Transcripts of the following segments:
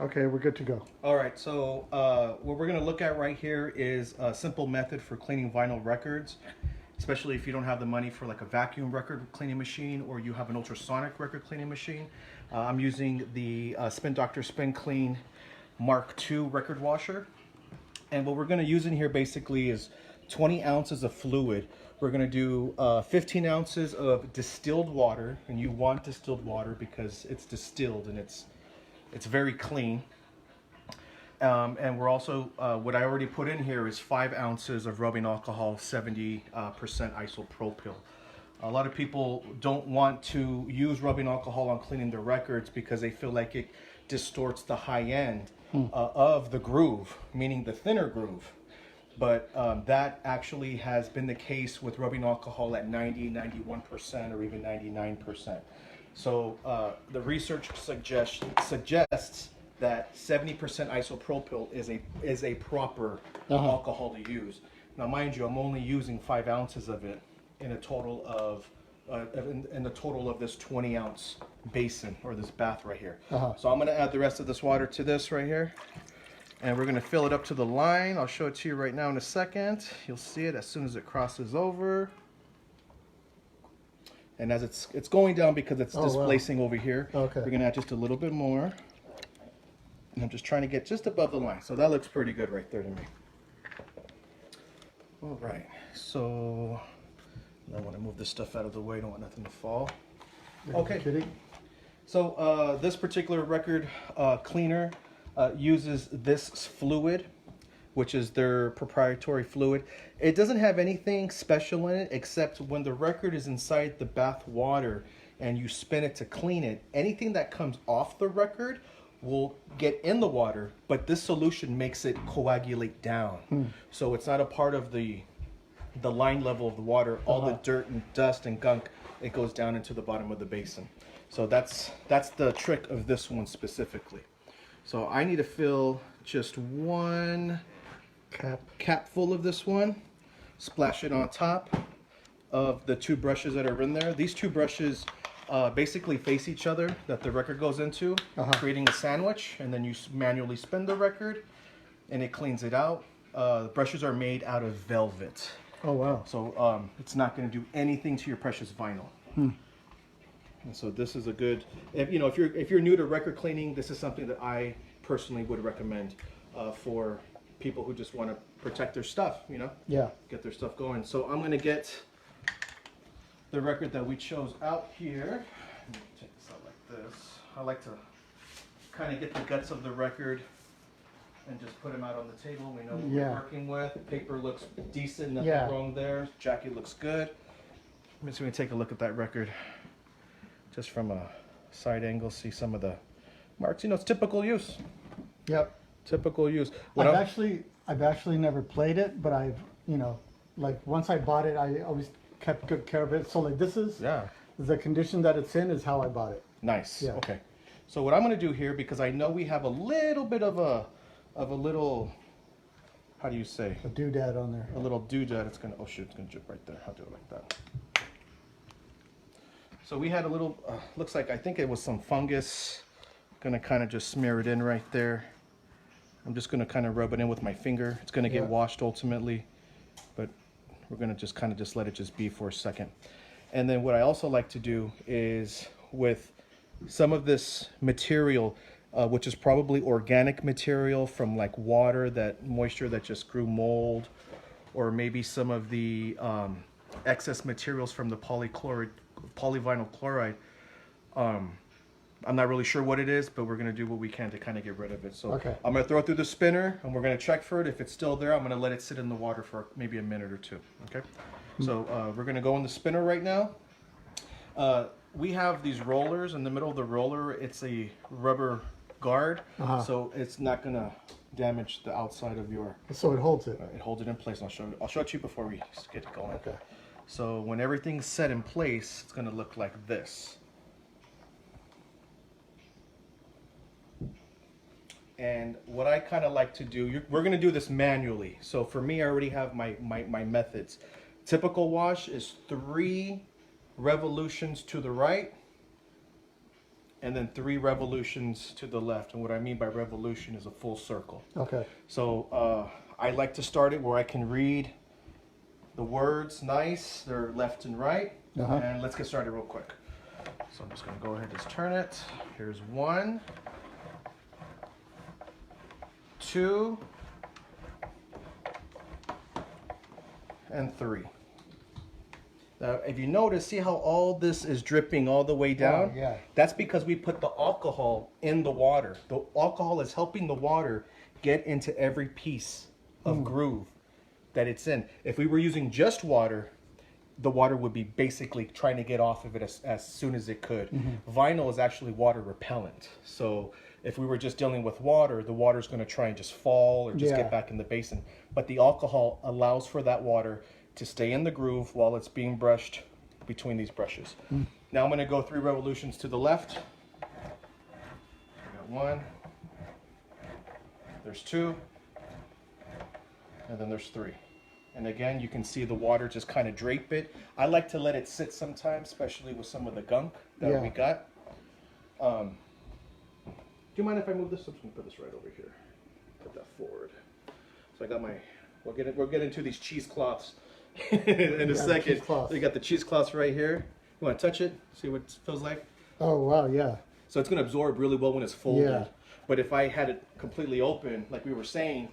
Okay, we're good to go. All right, so what we're going to look at right here is a simple method for cleaning vinyl records, especially if you don't have the money for like a vacuum record cleaning machine or you have an ultrasonic record cleaning machine. I'm using the Spin Doctor Spin Clean Mark II record washer. And what we're going to use in here basically is 20 ounces of fluid. We're going to do 15 ounces of distilled water, and you want distilled water because it's distilled and it's very clean. And we're also, what I already put in here is 5 ounces of rubbing alcohol, 70% isopropyl. A lot of people don't want to use rubbing alcohol on cleaning their records because they feel like it distorts the high end of the groove, meaning the thinner groove. But that actually has been the case with rubbing alcohol at 90, 91%, or even 99%. So the research suggests that 70% isopropyl is a proper alcohol to use. Now, mind you, I'm only using 5 ounces of it in a total of in the total of this 20-ounce basin, or this bath right here. So I'm going to add the rest of this water to this right here, and we're going to fill it up to the line. I'll show it to you right now in a second. You'll see it as soon as it crosses over. And as it's going down because it's displacing over here, we're going to add just a little bit more. And I'm just trying to get just above the line. So that looks pretty good right there to me. All right, so I want to move this stuff out of the way. Don't want nothing to fall. Okay. So this particular record cleaner uses this fluid, which is their proprietary fluid. It doesn't have anything special in it except when the record is inside the bath water and you spin it to clean it, anything that comes off the record will get in the water, but this solution makes it coagulate down. So it's not a part of the line level of the water. All the dirt and dust and gunk, it goes down into the bottom of the basin. So that's the trick of this one specifically. So I need to fill just one cap full of this one, splash it on top of the 2 brushes that are in there. These 2 brushes basically face each other that the record goes into, creating a sandwich, and then you manually spin the record and it cleans it out. The brushes are made out of velvet. Oh wow. So it's not going to do anything to your precious vinyl. And so this is a good, if you're new to record cleaning, this is something that I personally would recommend for people who just want to protect their stuff, get their stuff going. So I'm going to get the record that we chose out here. Let me take this out like this. I like to kind of get the guts of the record and just put them out on the table. We know what we're working with. Paper looks decent, nothing wrong there. Jacket looks good. I'm just going to take a look at that record just from a side angle, see some of the marks. It's typical use. Yep. Typical use. I've actually never played it, but I've, like once I bought it, I always kept good care of it. So like this is the condition that it's in is how I bought it. Nice. Yeah. Okay. So what I'm going to do here, because I know we have a little bit of a little, how do you say? A doodad on there. A little doodad. It's going to, oh shoot, it's going to drip right there. I'll do it like that. So we had a little, looks like, I think it was some fungus. Going to kind of just smear it in right there. I'm just going to kind of rub it in with my finger. It's going to get washed ultimately, but we're going to just kind of just let it just be for a second. And then what I also like to do is with some of this material, which is probably organic material from like water, that moisture that just grew mold, or maybe some of the excess materials from the polyvinyl chloride. I'm not really sure what it is, but we're going to do what we can to kind of get rid of it. So I'm going to throw it through the spinner, and we're going to check for it. If it's still there, I'm going to let it sit in the water for maybe a minute or 2. Okay. So we're going to go in the spinner right now. We have these rollers. In the middle of the roller, it's a rubber guard, so it's not going to damage the outside of your... So it holds it. It holds it in place. I'll show it to you before we get it going. Okay. So when everything's set in place, it's going to look like this. And what I kind of like to do, we're going to do this manually. So for me, I already have my methods. Typical wash is 3 revolutions to the right, and then 3 revolutions to the left. And what I mean by revolution is a full circle. Okay. So I like to start it where I can read the words nice. They're left and right. And let's get started real quick. So I'm just going to go ahead and just turn it. Here's 1, 2, and 3. Now, if you notice, see how all this is dripping all the way down? Yeah. That's because we put the alcohol in the water. The alcohol is helping the water get into every piece of groove that it's in. If we were using just water, the water would be basically trying to get off of it as soon as it could. Vinyl is actually water repellent. So if we were just dealing with water, the water's going to try and just fall or just get back in the basin. But the alcohol allows for that water to stay in the groove while it's being brushed between these brushes. Now I'm going to go 3 revolutions to the left. I got 1. There's 2. And then there's 3. And again, you can see the water just kind of drape it. I like to let it sit sometimes, especially with some of the gunk that we got. Do you mind if I move this? I'm just going to put this right over here. Put that forward. So I got my, we'll get into these cheesecloths in a second. So you got the cheesecloths right here. You want to touch it? See what it feels like? Oh, wow, yeah. So it's going to absorb really well when it's folded. But if I had it completely open, like we were saying,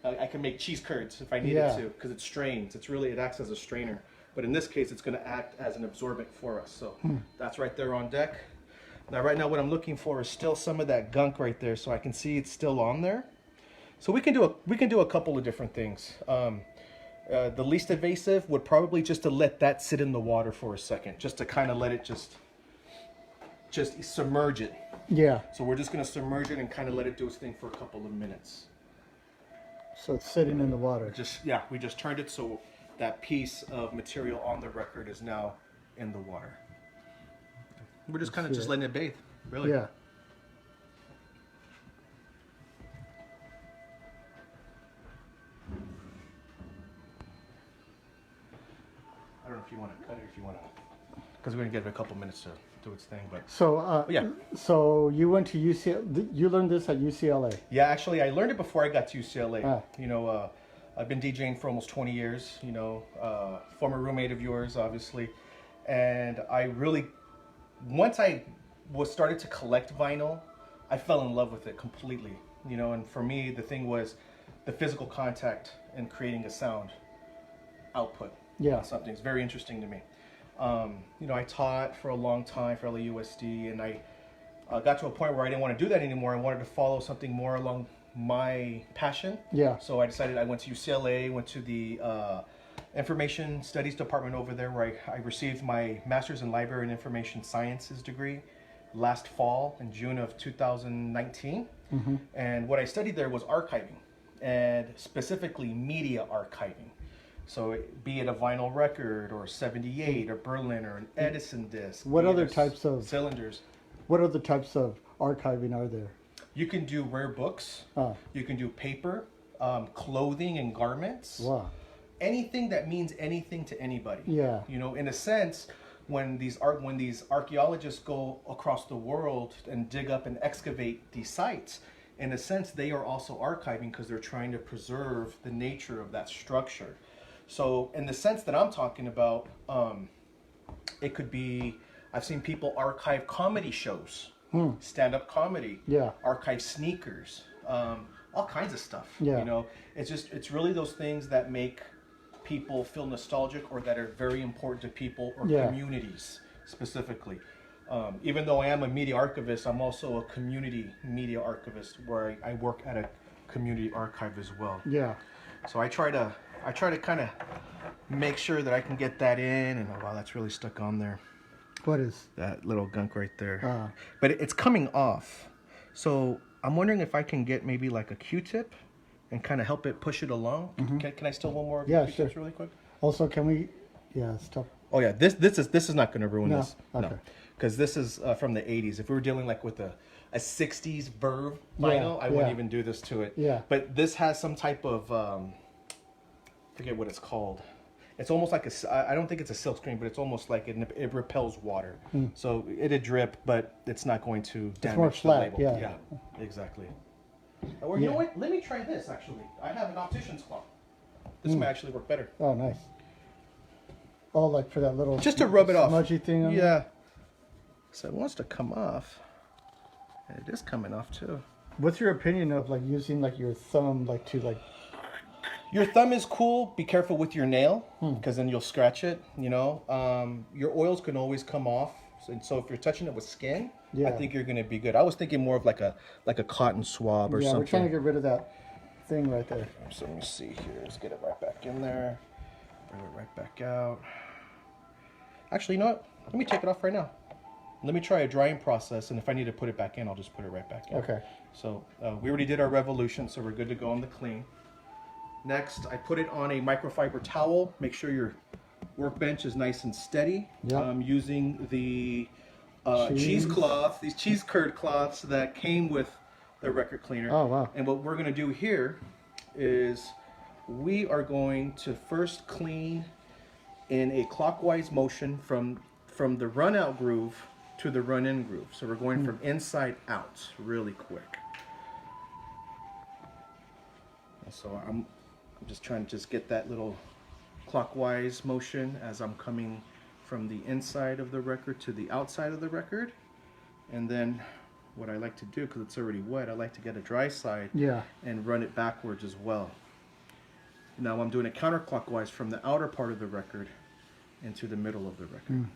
I can make cheese curds if I needed to, because it strains. It acts as a strainer. But in this case, it's going to act as an absorbent for us. So that's right there on deck. Now, right now, what I'm looking for is still some of that gunk right there, so I can see it's still on there. So we can do a couple of different things. The least invasive would probably just to let that sit in the water for a second, just to kind of let it just submerge it. Yeah. So we're just going to submerge it and kind of let it do its thing for a couple of minutes. So it's sitting in the water. We just turned it so that piece of material on the record is now in the water. We're just kind of just letting it bathe, really. Yeah. I don't know if you want to cut it, if you want to, because we're going to give it a couple minutes to do its thing. But so so you went to UCLA. You learned this at UCLA. Yeah, actually, I learned it before I got to UCLA. You know, I've been DJing for almost 20 years. You know, former roommate of yours, obviously, and I really, once I started to collect vinyl, I fell in love with it completely. You know, and for me, the thing was the physical contact and creating a sound output. Something's very interesting to me. You know, I taught for a long time for LAUSD, and I got to a point where I didn't want to do that anymore. I wanted to follow something more along my passion. So I decided I went to UCLA, went to the Information Studies Department over there, where I received my Master's in Library and Information Sciences degree last fall in June of 2019. And what I studied there was archiving, and specifically media archiving. So be it a vinyl record or 78 or Berlin or an Edison disc. What other types of cylinders? What other types of archiving are there? You can do rare books. You can do paper, clothing and garments. Wow. Anything that means anything to anybody. Yeah. You know, in a sense, when these archaeologists go across the world and dig up and excavate these sites, in a sense, they are also archiving because they're trying to preserve the nature of that structure. So in the sense that I'm talking about, it could be, I've seen people archive comedy shows, stand-up comedy, archive sneakers, all kinds of stuff. You know, it's really those things that make people feel nostalgic or that are very important to people or communities specifically. Even though I am a media archivist, I'm also a community media archivist where I work at a community archive as well. So I try to kind of make sure that I can get that in, and oh wow, that's really stuck on there. What is that little gunk right there? But it's coming off. So I'm wondering if I can get maybe like a Q-tip and kind of help it push it along. Can I still one more? Q-tips really quick? Also, can we? Yeah, stop. Oh yeah, this is not going to ruin this. Okay. No, because this is from the 80s. If we were dealing like with a 60s Verve vinyl, I wouldn't even do this to it. But this has some type of forget what it's called. it's almost like I don't think it's a silk screen, but it's almost like it repels water. So it'd drip, but it's not going to damage more flat, the label. yeah. Exactly. Or you know what? Let me try this actually. I have an optician's cloth. This might actually work better. Oh, nice. Oh, like for that little just to rub it off. Smudgy thing on Yeah. So it wants to come off. And it is coming off too. What's your opinion of like using like your thumb like to like? Your thumb is cool. Be careful with your nail because then you'll scratch it. You know, your oils can always come off. So if you're touching it with skin, I think you're gonna be good. I was thinking more of like a cotton swab or something. Yeah, we're trying to get rid of that thing right there. So let me see here. Let's get it right back in there. Bring it right back out. Actually, you know what? Let me take it off right now. Let me try a drying process, and if I need to put it back in, I'll just put it right back in. Okay. So we already did our revolution, so we're good to go on the clean. Next, I put it on a microfiber towel. Make sure your workbench is nice and steady. Yep. I'm using the cheesecloth, these cheese curd cloths that came with the record cleaner. Oh, wow. And what we're going to do here is we are going to first clean in a clockwise motion from the run out groove to the run in groove. So we're going from inside out really quick. And so I'm just trying to just get that little clockwise motion as I'm coming from the inside of the record to the outside of the record. And then what I like to do, because it's already wet, I like to get a dry side and run it backwards as well. Now I'm doing it counterclockwise from the outer part of the record into the middle of the record.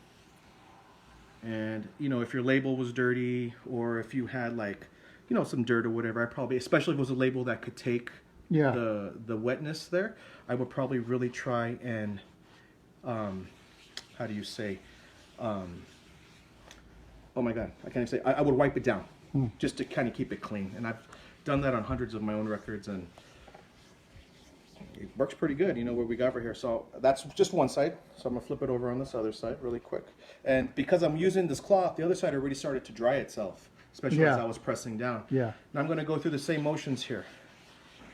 And you know, if your label was dirty or if you had like, you know, some dirt or whatever, I probably, especially if it was a label that could take the wetness there, I would probably really try and how do you say, oh my god, I can't even say, I would wipe it down just to kind of keep it clean. And I've done that on hundreds of my own records, and it works pretty good, you know, what we got over here. So that's just one side. So I'm gonna flip it over on this other side really quick. And because I'm using this cloth, the other side already started to dry itself, especially as I was pressing down. And I'm gonna go through the same motions here.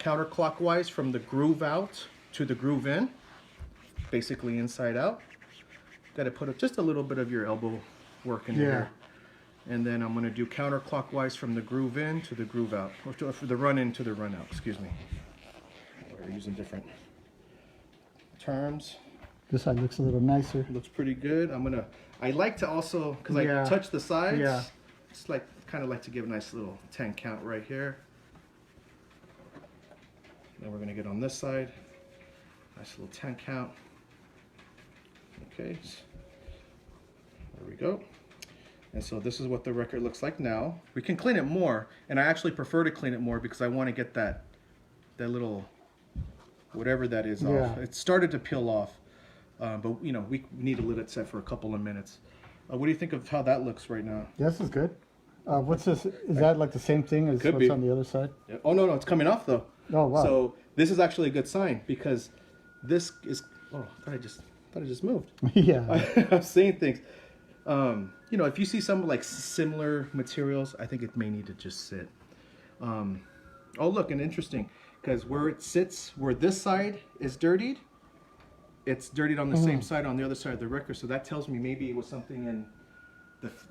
Counterclockwise from the groove out to the groove in, basically inside out. Got to put up just a little bit of your elbow work in here. And then I'm gonna do counterclockwise from the groove in to the groove out, or for the run in to the run out, excuse me. We're using different terms. This side looks a little nicer. Looks pretty good. I like to also, because I touch the sides, just like, kind of like to give a nice little 10 count right here. Then we're gonna get on this side, nice little 10 count. Okay, there we go. And so this is what the record looks like now. We can clean it more, and I actually prefer to clean it more because I want to get that little, whatever that is off. It started to peel off, but you know, we need to let it set for a couple of minutes. What do you think of how that looks right now? This is good. What's this? Is that like the same thing as what's on the other side? Yeah. Oh no, it's coming off though. Oh wow. So this is actually a good sign because this is. Oh, I thought I just moved. I'm seeing things. You know, if you see some like similar materials, I think it may need to just sit. Oh look, and interesting, because where it sits, where this side is dirtied, it's dirtied on the same side on the other side of the record. So that tells me maybe it was something in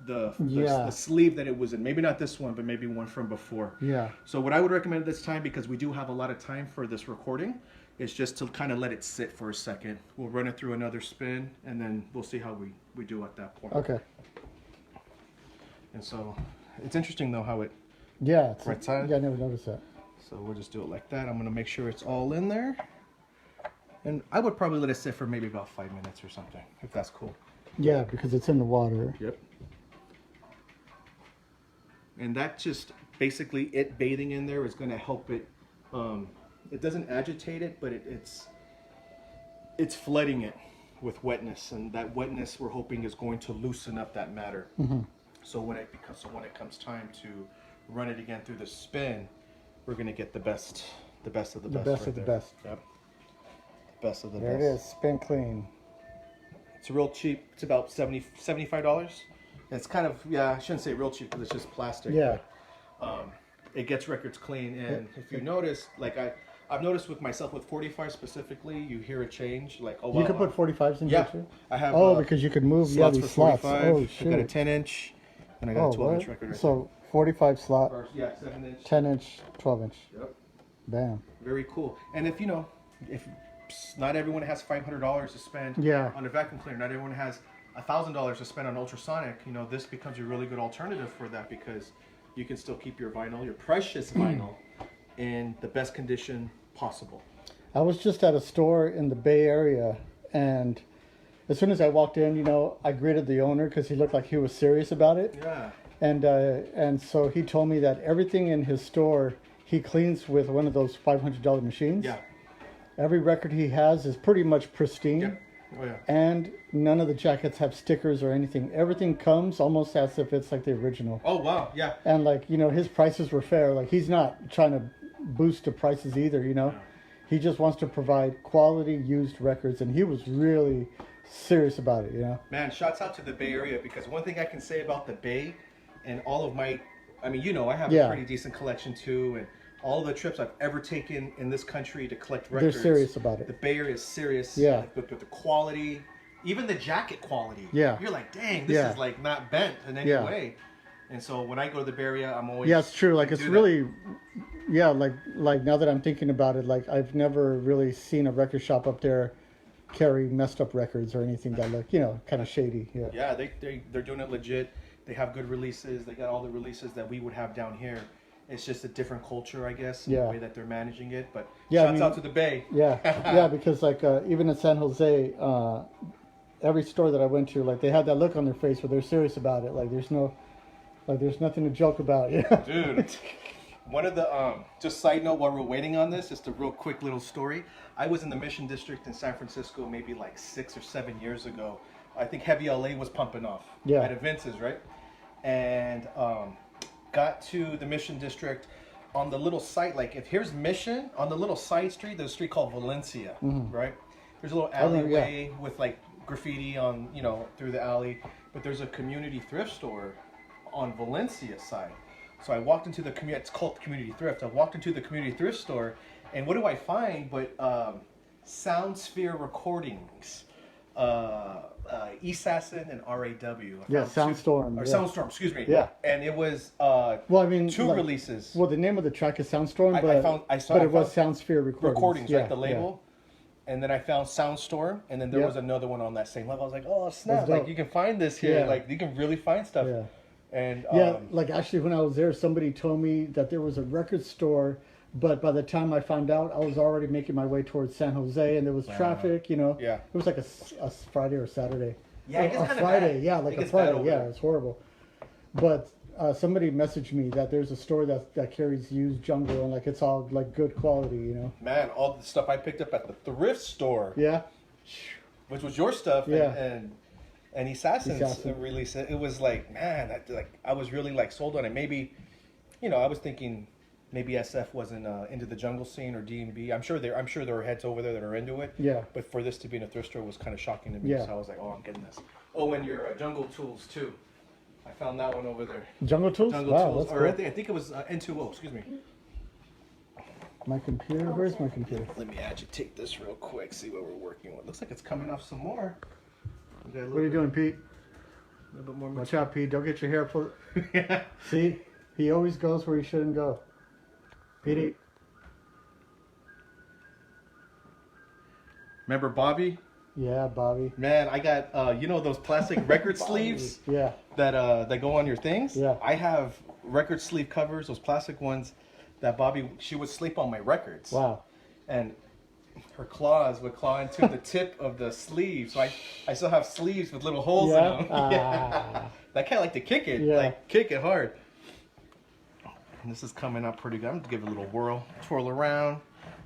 the sleeve that it was in. Maybe not this one, but maybe one from before. So what I would recommend this time, because we do have a lot of time for this recording, is just to kind of let it sit for a second. We'll run it through another spin, and then we'll see how we do at that point. Okay. And so it's interesting though how it it's right side. Yeah, I never noticed that. So we'll just do it like that. I'm gonna make sure it's all in there, and I would probably let it sit for maybe about 5 minutes or something, if that's cool. Yeah, because it's in the water. Yep. And that just basically it bathing in there is going to help it. It doesn't agitate it, but it's flooding it with wetness, and that wetness we're hoping is going to loosen up that matter. So when it comes time to run it again through the spin, we're going to get the best of the best. The best of the best. Yep. Best of the there best. There it is, spin clean. It's real cheap. It's about $75. It's kind of, I shouldn't say real cheap because it's just plastic. Yeah. But, it gets records clean, and if you notice, like I've noticed with myself with 45 specifically, you hear a change. Like, oh wow, You could put 45s in yeah, here too? I have. Oh, because you could move slots these for slots. 45. Oh, I got a shoot. 10-inch, and I got a 12-inch record. Right So 45 slot, there. Yeah, 7-inch, 10-inch, 12-inch. Yep. Bam. Very cool. And if if not everyone has $500 to spend on a vacuum cleaner, not everyone has $1,000 to spend on ultrasonic, this becomes a really good alternative for that, because you can still keep your vinyl, your precious vinyl, in the best condition possible. I was just at a store in the Bay Area, and as soon as I walked in, I greeted the owner because he looked like he was serious about it. Yeah. And so he told me that everything in his store he cleans with one of those $500 machines. Yeah. Every record he has is pretty much pristine. Yep. Oh yeah. And none of the jackets have stickers or anything. Everything comes almost as if it's like the original. Oh wow, yeah. And like, his prices were fair. Like, he's not trying to boost the prices either, No. He just wants to provide quality used records, and he was really serious about it, Man, shouts out to the Bay Area, because one thing I can say about the Bay and all of my, I have a pretty decent collection too, and all the trips I've ever taken in this country to collect records. They're serious about it. The Bay Area is serious. Yeah. Like, with the quality, even the jacket quality. Yeah. You're like, dang, this is like not bent in any way. And so when I go to the Bay Area, I'm always... Yeah, it's true. Like, it's really... Yeah, like now that I'm thinking about it, like, I've never really seen a record shop up there carry messed up records or anything that look, kind of shady. Yeah. Yeah, they're doing it legit. They have good releases. They got all the releases that we would have down here. It's just a different culture, I guess, in the way that they're managing it. But shouts out to the Bay. Yeah, yeah, because like even in San Jose, every store that I went to, like, they had that look on their face where they're serious about it. Like, there's nothing to joke about. Yeah. Dude, one of the just side note while we're waiting on this, just a real quick little story. I was in the Mission District in San Francisco maybe like 6 or 7 years ago. I think Heavy LA was pumping off at Vince's, right? And got to the Mission District on the little site. Like, if here's Mission, on the little side street, there's a street called Valencia, right? There's a little alleyway with like graffiti on, through the alley, but there's a community thrift store on Valencia side. So I walked into the community, it's called Community Thrift. I walked into the community thrift store, and what do I find but Soundsphere recordings, Assassin and R.A.W. Yeah, Soundstorm. Or Soundstorm, excuse me. Yeah. And it was two releases. Well, the name of the track is Soundstorm, I but found it was Soundsphere recordings. Right, the label. Yeah. And then I found Soundstorm, and then there was another one on that same level. I was like, oh snap! Like, you can find this here. Like, you can really find stuff. Yeah. And like, actually, when I was there, somebody told me that there was a record store, but by the time I found out, I was already making my way towards San Jose, and there was traffic. Yeah. It was like a Friday or Saturday. Yeah, it gets kind of Friday. bad. Yeah, like a Friday. Yeah, it's horrible. But somebody messaged me that there's a store that carries used jungle, and like, it's all like good quality. Man, all the stuff I picked up at the thrift store. Yeah. Which was your stuff. Yeah. And Assassin's release, it was like, man, I was really like sold on it. Maybe, I was thinking maybe SF wasn't into the jungle scene or D&B. I'm sure there are heads over there that are into it. Yeah. But for this to be in a thrift store was kind of shocking to me. Yeah. So I was like, oh, I'm getting this. Oh, and your Jungle Tools too. I found that one over there. Jungle Tools? Jungle Tools. Or cool. I think it was N2O. Excuse me. My computer. Where's my computer? Let me agitate this real quick. See what we're working with. Looks like it's coming off some more. What are you doing, Pete? A little bit more. Watch out, Pete. Don't get your hair pulled. Yeah. See? He always goes where he shouldn't go. Petey. Remember Bobby? Yeah, Bobby. Man, I got those plastic record sleeves. Yeah. That go on your things. Yeah. I have record sleeve covers, those plastic ones that Bobby, she would sleep on my records. Wow. And her claws would claw into the tip of the sleeve, so I still have sleeves with little holes in them. Yeah. That cat like to kick it, like kick it hard. And this is coming up pretty good. I'm gonna give it a little twirl around,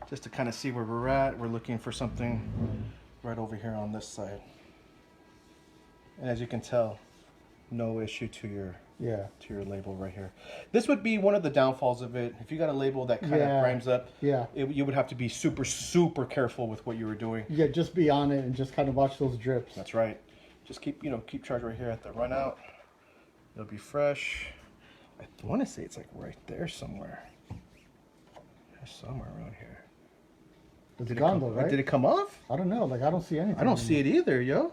just to kind of see where we're at. We're looking for something right over here on this side. And as you can tell, no issue to your label right here. This would be one of the downfalls of it. If you got a label that kind of grimes up, you would have to be super, super careful with what you were doing. Yeah, just be on it and just kind of watch those drips. That's right. Just keep charge right here at the run out. It'll be fresh. I want to say it's like right there somewhere. There's somewhere around here. It's gone though, right? Did it come off? I don't know. Like, I don't see anything. I don't see it either, yo.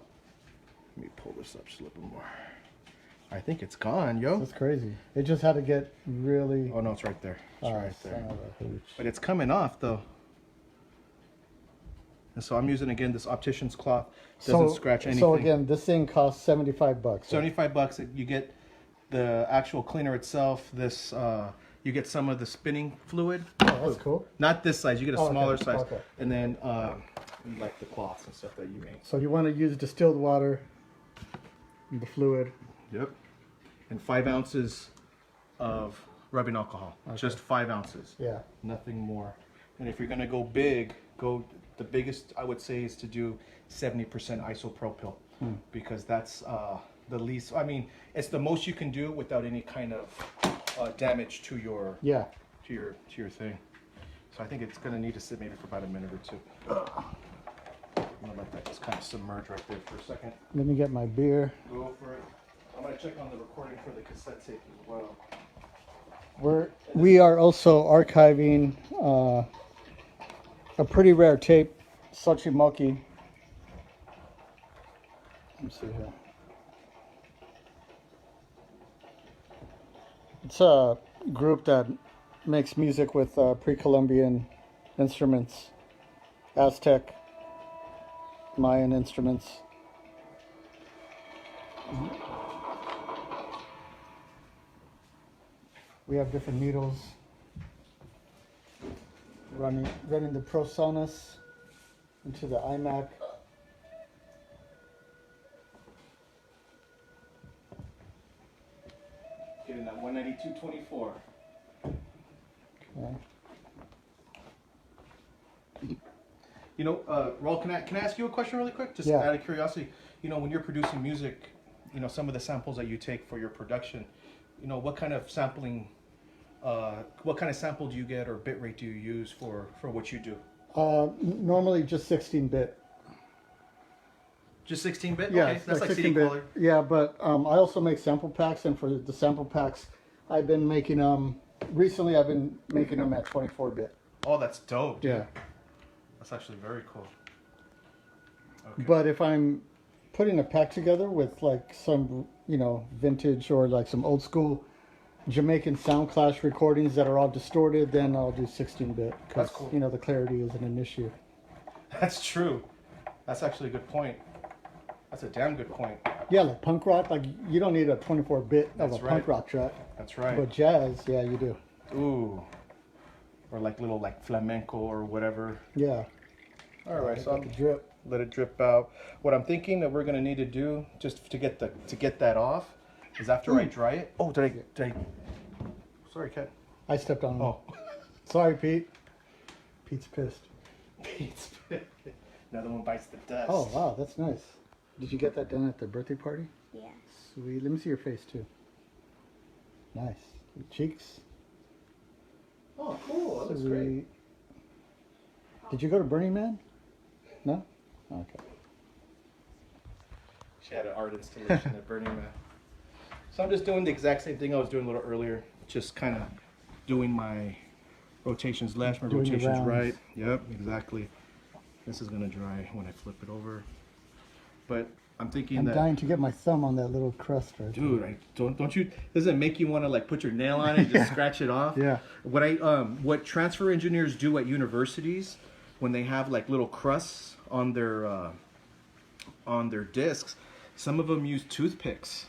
Let me pull this up just a little bit more. I think it's gone, yo. That's crazy. It just had to get really... Oh, no, it's right there. It's right there. Son of a hooch. But it's coming off, though. And so I'm using, again, this optician's cloth. Doesn't scratch anything. So, again, this thing costs $75. Right? 75 bucks. You get the actual cleaner itself. This, you get some of the spinning fluid. Oh, that's cool. Not this size. You get a smaller size. Okay. And then, like the cloths and stuff that you make. So you want to use distilled water, the fluid. Yep. And 5 ounces of rubbing alcohol. Okay. Just 5 ounces. Yeah. Nothing more. And if you're gonna go big, the biggest I would say is to do 70% isopropyl, because that's the least. I mean, it's the most you can do without any kind of damage to your to your thing. So I think it's gonna need to sit maybe for about a minute or two. I'm gonna let that just kind of submerge right there for a second. Let me get my beer. Go for it. I'm gonna check on the recording for the cassette tape as well. We are also archiving a pretty rare tape, Sochimoki. Let me see here. It's a group that makes music with pre-Columbian instruments, Aztec, Mayan instruments. We have different needles. Running the ProSonus into the iMac. Getting that 192.24. Okay. You know, Raul, can I ask you a question really quick? Just out of curiosity. You know, when you're producing music, you know, some of the samples that you take for your production, you know, what kind of sampling, what kind of sample do you get or bit rate do you use for what you do? Normally just 16-bit. Just 16-bit? Yeah, okay, that's like 16-bit. CD quality. Yeah, but I also make sample packs, and for the sample packs, I've been making recently I've been making them at 24-bit. Oh, that's dope, dude. Yeah. That's actually very cool. Okay. But if I'm putting a pack together with like some, you know, vintage or like some old school Jamaican Sound Clash recordings that are all distorted, then I'll do 16-bit. That's cool. You know, the clarity isn't an issue. That's true. That's actually a good point. That's a damn good point. Yeah, like punk rock, like you don't need a 24-bit of a punk rock track. That's right. But jazz, yeah, you do. Ooh. Or like little like flamenco or whatever. Yeah. All right, so Let it drip. Let it drip out. What I'm thinking that we're gonna need to do just to get that off is after I dry it. Oh, did I? Sorry, Kat. I stepped on him. Oh. Sorry, Pete. Pete's pissed. Pete's pissed. Another one bites the dust. Oh, wow, that's nice. Did you get that done at the birthday party? Yeah. Sweet. Let me see your face, too. Nice. Your cheeks. Oh, cool. That looks Sweet. great. Did you go to Burning Man? No? Okay. She had an art installation at Burning Man. So I'm just doing the exact same thing I was doing a little earlier. Just kind of doing my rotations left, my Doing the rotations rounds. right. Yep, exactly. This is going to dry when I flip it over. But I'm thinking I'm that... dying to get my thumb on that little crust right there. Dude, don't you... Does it make you want to like put your nail on it and just scratch it off? Yeah. What transfer engineers do at universities when they have like little crusts on their discs, some of them use toothpicks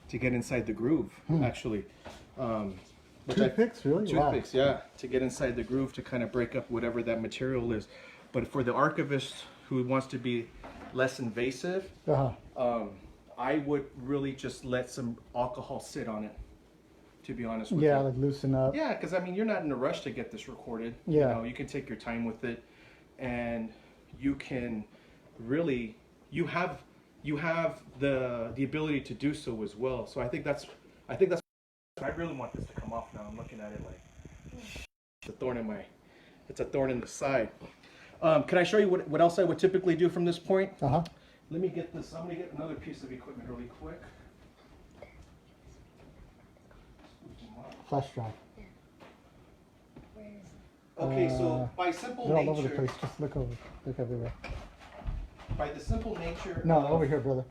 to get inside the groove, actually. Toothpicks, really? Toothpicks, yeah, to get inside the groove to kind of break up whatever that material is. But for the archivist who wants to be less invasive, I would really just let some alcohol sit on it, to be honest with you. Yeah, like loosen up. Yeah, because I mean, you're not in a rush to get this recorded. Yeah. You know, you can take your time with it, and you can really, you have the ability to do so as well. So I think that's I really want this to come off now. I'm looking at it like it's a thorn in the side. Can I show you what else I would typically do from this point? Let me get this. I'm gonna get another piece of equipment really quick. Flash drive. Where is Okay, so by simple they're nature, all over the place. Just look over, look everywhere. by the simple nature. No, over here, brother.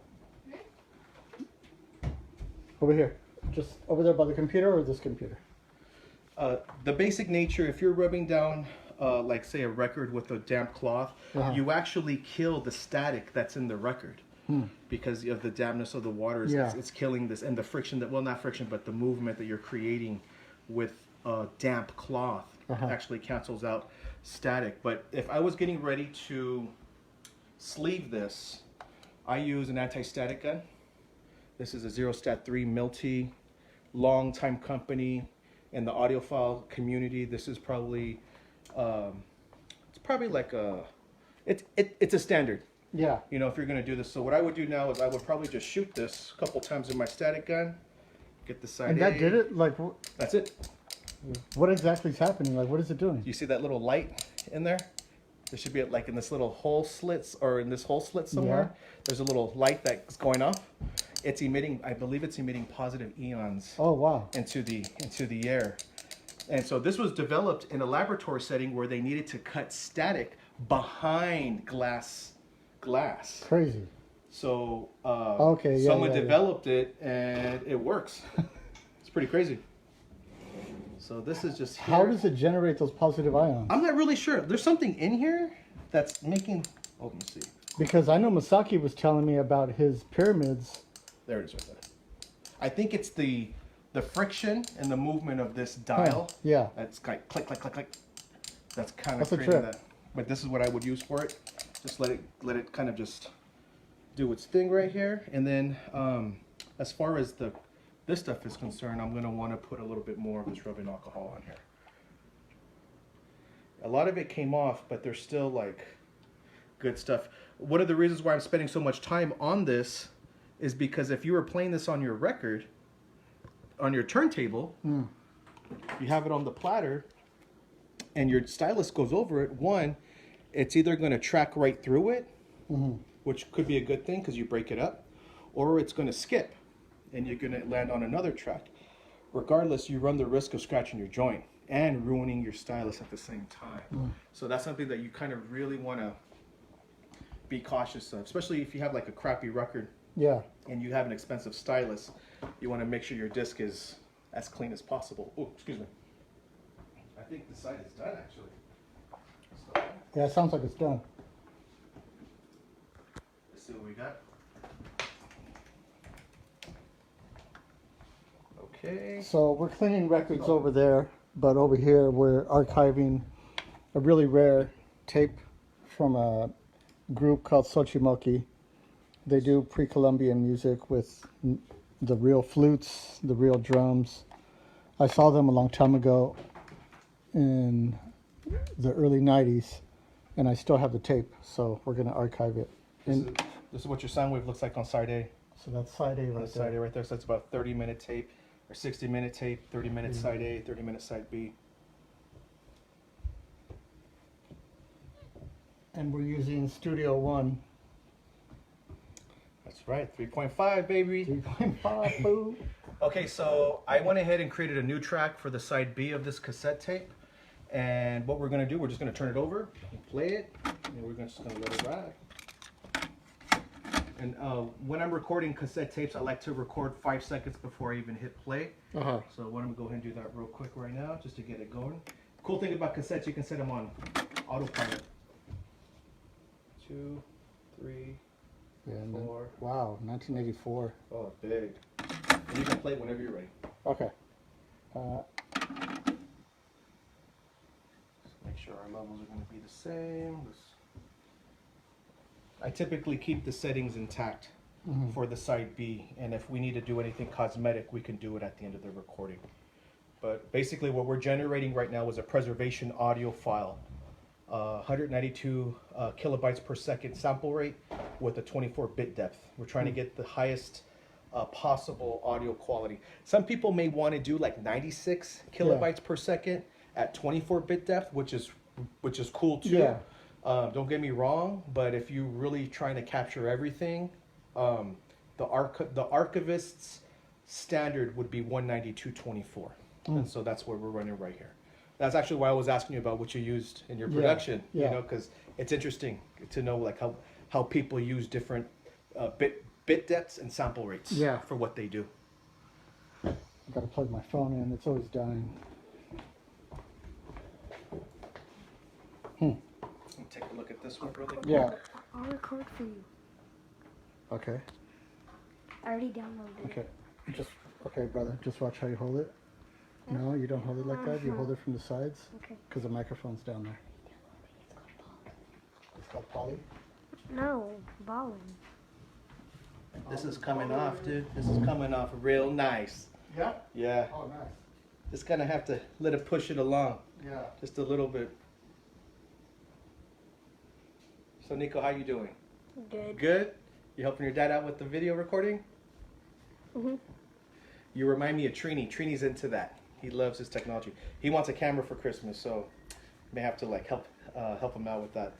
Over here, just over there by the computer or this computer. The basic nature, if you're rubbing down, like say a record with a damp cloth, you actually kill the static that's in the record. Because of the dampness of the water, it's killing this, and the friction that, well, not friction, but the movement that you're creating with damp cloth actually cancels out static. But if I was getting ready to sleeve this, I use an anti-static gun. This is a Zerostat 3 Milty, long time company in the audiophile community. This is probably, it's probably like a, it's a standard. Yeah. You know, if you're going to do this. So what I would do now is I would probably just shoot this a couple times in my static gun, get the side And that did it? Like, that's it. What exactly is happening? Like, what is it doing? You see that little light in there? There should be like in this little hole slits, or in this hole slit somewhere. Yeah. There's a little light that's going off. It's emitting, I believe it's emitting positive ions. Oh, wow. Into the air. And so this was developed in a laboratory setting where they needed to cut static behind glass. Crazy. So okay, someone developed it and it works. It's pretty crazy. So this is just here. How does it generate those positive ions? I'm not really sure. There's something in here that's making, oh, let me see. Because I know Masaki was telling me about his pyramids. There it is right there. I think it's the friction and the movement of this dial. Yeah. That's like click, click, click, click. That's kind of creating that. But this is what I would use for it. Just let it kind of just do its thing right here. And then as far as this stuff is concerned, I'm going to want to put a little bit more of this rubbing alcohol on here. A lot of it came off, but there's still like good stuff. One of the reasons why I'm spending so much time on this is because if you were playing this on your record, on your turntable, you have it on the platter, and your stylus goes over it, one, it's either going to track right through it, which could be a good thing because you break it up, or it's going to skip, and you're going to land on another track. Regardless, you run the risk of scratching your joint and ruining your stylus at the same time. So that's something that you kind of really want to be cautious of, especially if you have like a crappy record. Yeah. And you have an expensive stylus, you want to make sure your disc is as clean as possible. Oh, excuse me. I think the side is done actually. So, yeah, it sounds like it's done. Let's see what we got. Okay. So we're cleaning records over there, but over here we're archiving a really rare tape from a group called Xochimoki. They do pre-Columbian music with the real flutes, the real drums. I saw them a long time ago in the early 90s, and I still have the tape, so we're going to archive it. This is what your sound wave looks like on side A. So that's side A right there. Side A right there, so that's about 30-minute tape, or 60-minute tape, 30-minute side A, 30-minute side B. And we're using Studio One. That's right, 3.5, baby. 3.5, boo. Okay, so I went ahead and created a new track for the side B of this cassette tape. And what we're going to do, we're just going to turn it over and play it. And we're just going to let it ride. And when I'm recording cassette tapes, I like to record 5 seconds before I even hit play. So why don't we go ahead and do that real quick right now, just to get it going. Cool thing about cassettes, you can set them on autopilot. 2, 3, and 4. Wow, 1984. Oh, big. And you can play it whenever you're ready. Okay. Make sure our levels are going to be the same. I typically keep the settings intact for the side B, and if we need to do anything cosmetic, we can do it at the end of the recording. But basically what we're generating right now is a preservation audio file. 192 kilobytes per second sample rate with a 24-bit depth. We're trying to get the highest possible audio quality. Some people may want to do like 96 kilobytes per second at 24-bit depth, which is cool too. Yeah. Don't get me wrong, but if you're really trying to capture everything, the Archivist's standard would be 192.24. And so that's what we're running right here. That's actually why I was asking you about what you used in your production. Yeah. You know, because it's interesting to know like how people use different bit depths and sample rates. Yeah. For what they do. I gotta plug my phone in. It's always dying. Let me take a look at this one really quick. Yeah. I'll record for you. Okay. I already downloaded Okay. it. Okay, brother. Just watch how you hold it. No, you don't hold it like that. You hold it from the sides. Okay. Because the microphone's down there. It's called poly. No, balling. This is coming off, dude. This is coming off real nice. Yeah. Yeah. Oh, nice. Just gonna have to let it push it along. Yeah. Just a little bit. So Nico, how you doing? Good. Good? You helping your dad out with the video recording? Mhm. You remind me of Trini. Trini's into that. He loves his technology. He wants a camera for Christmas, so may have to like help him out with that.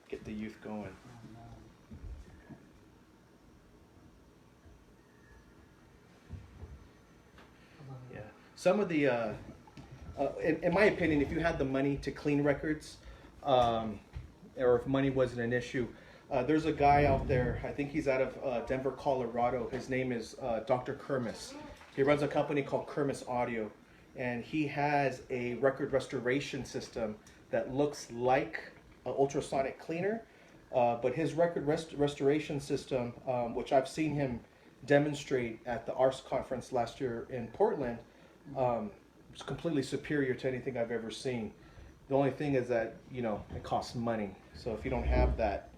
Get the youth going. Yeah. Some of the, in my opinion, if you had the money to clean records, or if money wasn't an issue, there's a guy out there, I think he's out of Denver, Colorado. His name is Dr. Kermis. He runs a company called Kermis Audio, and he has a record restoration system that looks like an ultrasonic cleaner, but his record restoration system, which I've seen him demonstrate at the ARS conference last year in Portland, is completely superior to anything I've ever seen. The only thing is that, you know, it costs money. So if you don't have that,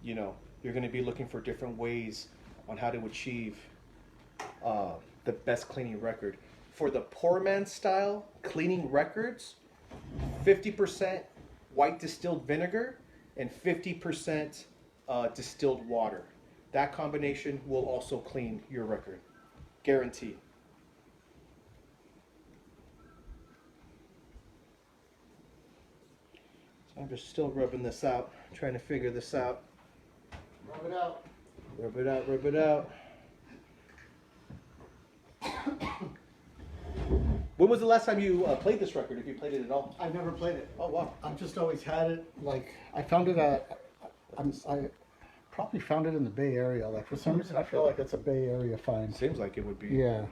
you know, you're going to be looking for different ways on how to achieve the best cleaning record. For the poor man style cleaning records, 50% white distilled vinegar and 50% distilled water. That combination will also clean your record. Guaranteed. So I'm just still rubbing this out, trying to figure this out. Rub it out. Rub it out, rub it out. When was the last time you played this record, if you played it at all? I've never played it. Oh, wow. I've just always had it. Like, I found it at, I probably found it in the Bay Area. Like, for some reason, I feel like it's a Bay Area find. Seems like it would be. Yeah.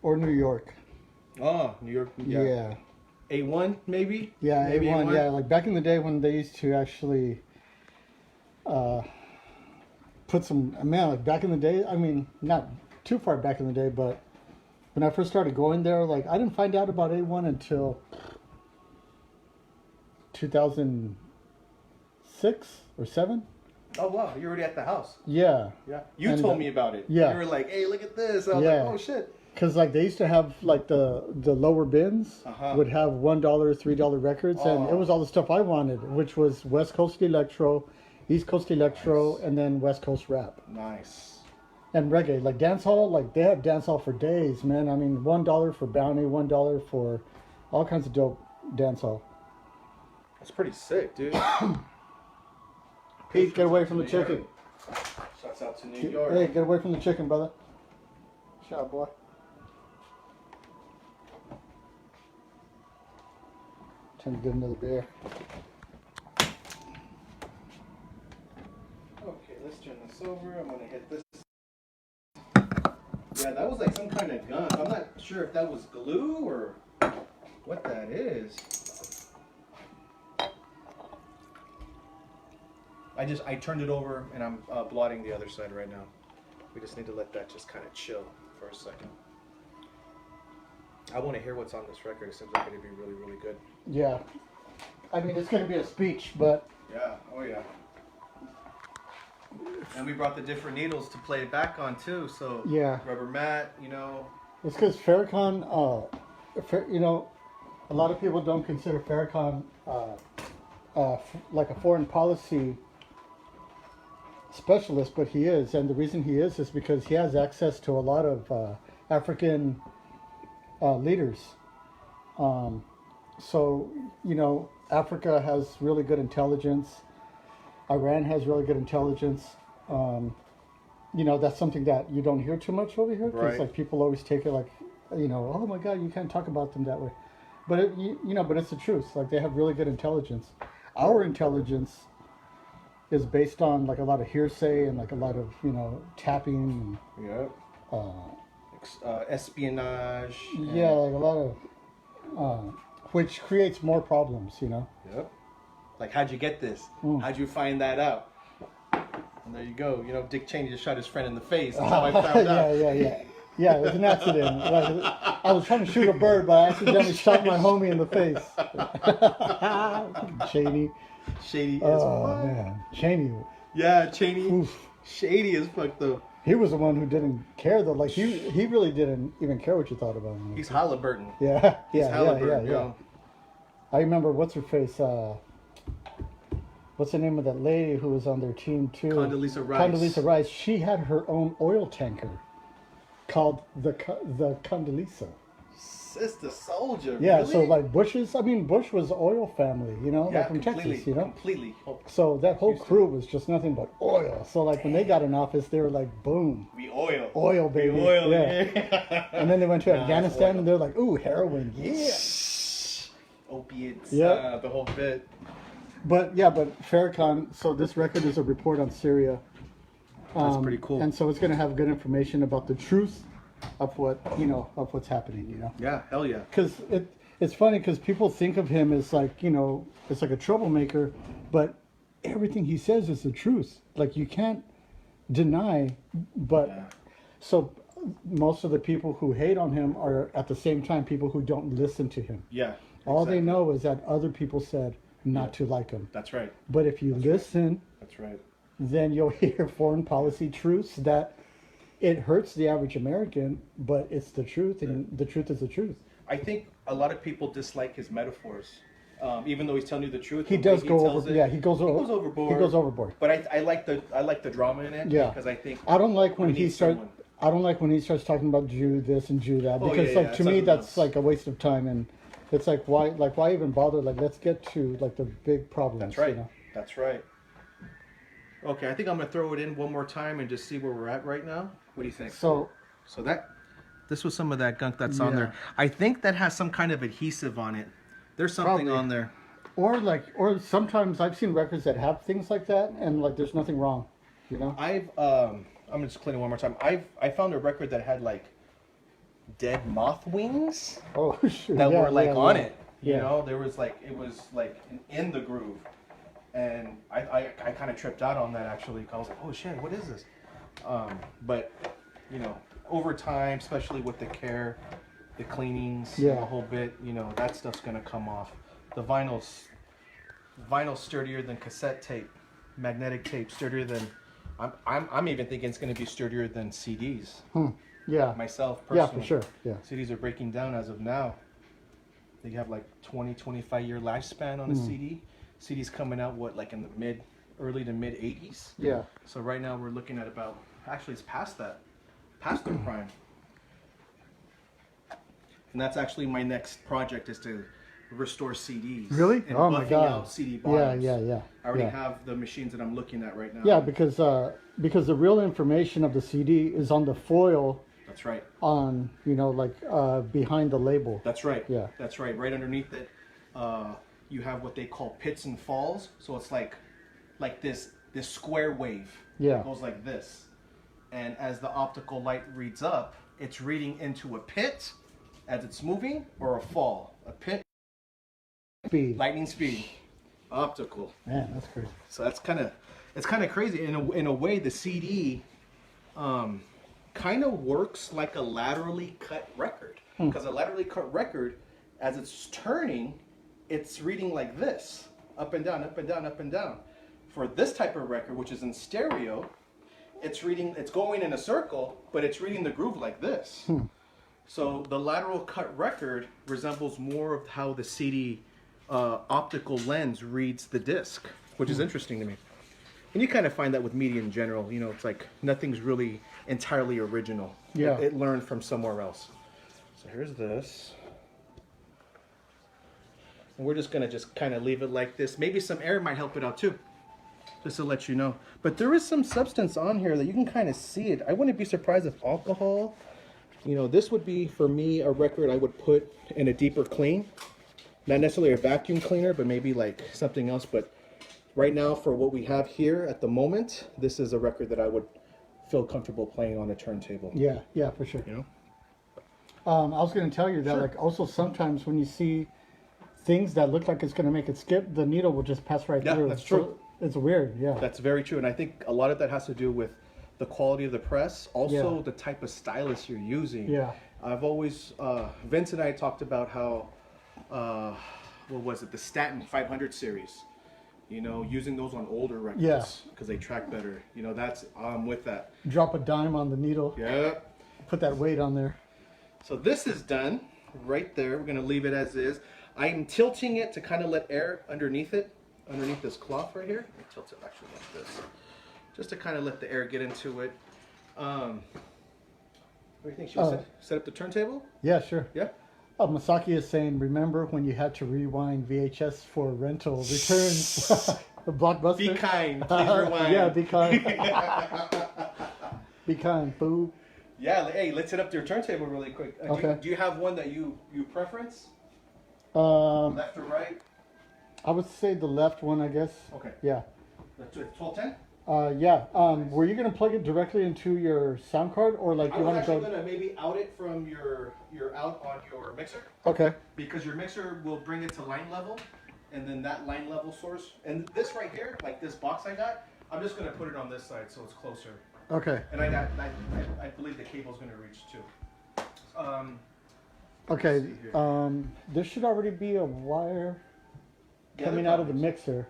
Or New York. Oh, New York. Yeah. A1, maybe? Yeah, Maybe A1, yeah. Like, back in the day when they used to actually put some, man, like, back in the day, I mean, not too far back in the day, but when I first started going there, like, I didn't find out about A1 until 2006 or 7. Oh, wow. You're already at the house. Yeah. Yeah. You told me about it. Yeah. You were like, hey, look at this. I was Yeah. like, oh, shit. Because, like, they used to have, like, the lower bins would have $1, $3 records, and it was all the stuff I wanted, which was West Coast Electro, East Coast Electro, and then West Coast Rap. Nice. And reggae, like dancehall, like they have dancehall for days, man. I mean, $1 for Bounty, $1 for all kinds of dope dancehall. That's pretty sick, dude. Pete, get away from the chicken. Shouts out to New York. Hey, get away from the chicken, brother. Shut up, boy. Time to get another beer. Okay, let's turn this over. I'm gonna hit this. Yeah, that was like some kind of gun. I'm not sure if that was glue or what that is. I turned it over and I'm blotting the other side right now. We just need to let that just kind of chill for a second. I want to hear what's on this record. It seems like it'd be really, really good. Yeah. I mean, it's going to be a speech, but... Yeah, oh yeah. And we brought the different needles to play it back on too, so... Yeah. Rubber mat, you know... It's because Farrakhan, you know, a lot of people don't consider Farrakhan like a foreign policy specialist, but he is. And the reason he is because he has access to a lot of African leaders. So, you know, Africa has really good intelligence. Iran has really good intelligence. You know, that's something that you don't hear too much over here because like people always take it like you know, oh my God, you can't talk about them that way. But but it's the truth. Like they have really good intelligence. Our intelligence is based on like a lot of hearsay and like a lot of tapping. Yep. Espionage. Yeah, like a lot of which creates more problems. Yep. Like, how'd you get this? How'd you find that out? And there you go. Dick Cheney just shot his friend in the face. That's how I found out. Yeah, it was an accident. Like, I was trying to shoot a bird, but I accidentally shot my homie in the face. Shady. Shady as Oh, fuck. man. Cheney. Yeah, Cheney. Oof. Shady as fuck, though. He was the one who didn't care, though. Like, he really didn't even care what you thought about him. He's Halliburton. Yeah. He's Halliburton, Yeah. I remember, what's her face? What's the name of that lady who was on their team, too? Condoleezza Rice. Condoleezza Rice. She had her own oil tanker called the Condoleezza. Sister Soldier. Yeah, really? so like Bush was oil family, like from Texas, Completely. So that whole crew was just nothing but oil. So like when they got in office, they were like, boom. We oil. Oil, baby. We oil, yeah. And then they went to Afghanistan and they're like, ooh, heroin, yeah. Opiates, Yeah. the whole bit. But Farrakhan, so this record is a report on Syria. That's pretty cool. And so it's going to have good information about the truth of what's happening, Yeah, hell yeah. Because it's funny because people think of him as like, it's like a troublemaker, but everything he says is the truth. Like you can't deny, but so most of the people who hate on him are at the same time people who don't listen to him. Yeah. All they know is that other people said not to like him. That's right. But if you listen, That's right. then you'll hear foreign policy truths that it hurts the average American, but it's the truth, and the truth is the truth. I think a lot of people dislike his metaphors, even though he's telling you the truth. He does go over. Yeah, he goes overboard. He goes overboard. But I like the drama in it. Yeah, because I think I don't like when we he need starts. someone. I don't like when he starts talking about Jew this and Jew that, Oh, because yeah, to me something that's else. like a waste of time, and it's like why even bother? Like let's get to like the big problems. That's right. That's right. Okay, I think I'm gonna throw it in one more time and just see where we're at right now. What do you think? So This was some of that gunk that's on there. I think that has some kind of adhesive on it. There's something Probably. on there. or sometimes I've seen records that have things like that, and like there's nothing wrong, I'm just cleaning one more time. I found a record that had like dead moth wings Oh, sure. that were like on it. Yeah. There was like it was like in the groove, and I kind of tripped out on that actually. I was like, oh shit, what is this? But over time, especially with the care, the cleanings, Yeah. the whole bit, that stuff's gonna come off. The vinyl's sturdier than cassette tape, magnetic tape sturdier than. I'm even thinking it's gonna be sturdier than CDs. Yeah. Myself personally. Yeah, for sure. Yeah. CDs are breaking down as of now. They have like 20-25 year lifespan on a CD. CD's coming out like in the early to mid 80s. Yeah. So right now we're looking at actually it's past that, past their prime. And that's actually my next project is to restore CDs. Really? And Oh my buffing God. out CD bottoms. Yeah. I already have the machines that I'm looking at right now. Yeah, because the real information of the CD is on the foil. That's right. On behind the label. That's right. Yeah. That's right. Right underneath it, you have what they call pits and falls. So it's like this square wave. Yeah. It goes like this, and as the optical light reads up, it's reading into a pit as it's moving, or a fall. A pit. Speed. Lightning speed. Optical. Man, that's crazy. So it's kind of crazy. In a way, the CD kind of works like a laterally cut record, because a laterally cut record, as it's turning, it's reading like this, up and down, up and down, up and down. For this type of record, which is in stereo, it's going in a circle, but it's reading the groove like this. So the lateral cut record resembles more of how the CD optical lens reads the disc, which is interesting to me. And you kind of find that with media in general. It's like nothing's really entirely original. Yeah. It learned from somewhere else. So here's this. And we're just going to kind of leave it like this. Maybe some air might help it out too, just to let you know. But there is some substance on here that you can kind of see it. I wouldn't be surprised if alcohol you know, this would be for me a record I would put in a deeper clean. Not necessarily a vacuum cleaner, but maybe like something else. But right now, for what we have here at the moment, this is a record that I would feel comfortable playing on a turntable. Yeah, yeah, for sure. You know? I was going to tell you that, Sure. like, also sometimes when you see things that look like it's going to make it skip, the needle will just pass right Yeah, through. that's true. So it's weird, yeah. That's very true. And I think a lot of that has to do with the quality of the press, also Yeah. the type of stylus you're using. Yeah. I've always, Vince and I talked about how, what was it, the Staten 500 series, you know, using those on older records. Yeah. Because they track better. You know, that's, I'm with that. Drop a dime on the needle, Yeah. put that weight on there. So this is done right there. We're going to leave it as is. I'm tilting it to kind of let air underneath it, underneath this cloth right here. Let me tilt it actually like this, just to kind of let the air get into it. What do you think? Should we set up the turntable? Yeah, sure. Yeah. Masaki is saying, remember when you had to rewind VHS for rental returns? The Blockbuster? Be kind, please rewind. Yeah, be kind. Be kind, boo. Yeah, hey, let's set up your turntable really quick. Okay. Do you have one that you preference? Um, Left or right? I would say the left one, I guess. Okay. Yeah. 1210? Yeah. Were you gonna plug it directly into your sound card, or like I you was want to actually go? going to maybe out it from your out on your mixer. Okay. Because your mixer will bring it to line level, and then that line level source, and this right here, like this box I got, I'm just gonna put it on this side so it's closer. Okay. And I believe the cable's gonna reach too. Okay. Let's see here. There should already be a wire Yeah, coming there out of the probably mixer.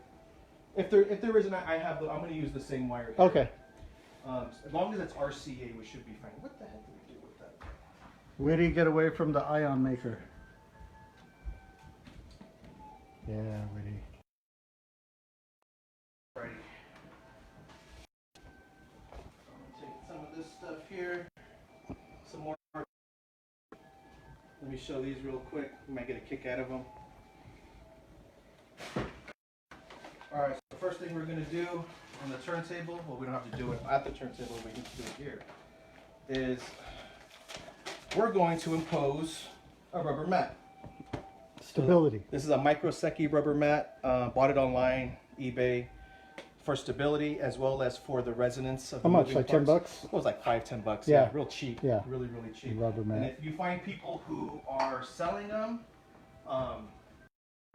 If there isn't, I'm gonna use the same wire here. Okay. As long as it's RCA, we should be fine. What the heck do we do with that? Where do you get away from the ion maker? Yeah, ready. Alrighty. Take some of this stuff here. Some more. Let me show these real quick. You might get a kick out of them. Alright, so the first thing we're going to do on the turntable, well, we don't have to do it at the turntable, we can do it here, is we're going to impose a rubber mat. Stability. This is a microsecchi rubber mat. Bought it online, eBay, for stability as well as for the resonance of the How much? moving Like parts. $10? It was like $5-10. Yeah. Real cheap. Yeah. Really, really cheap. Rubber mat. And if you find people who are selling them,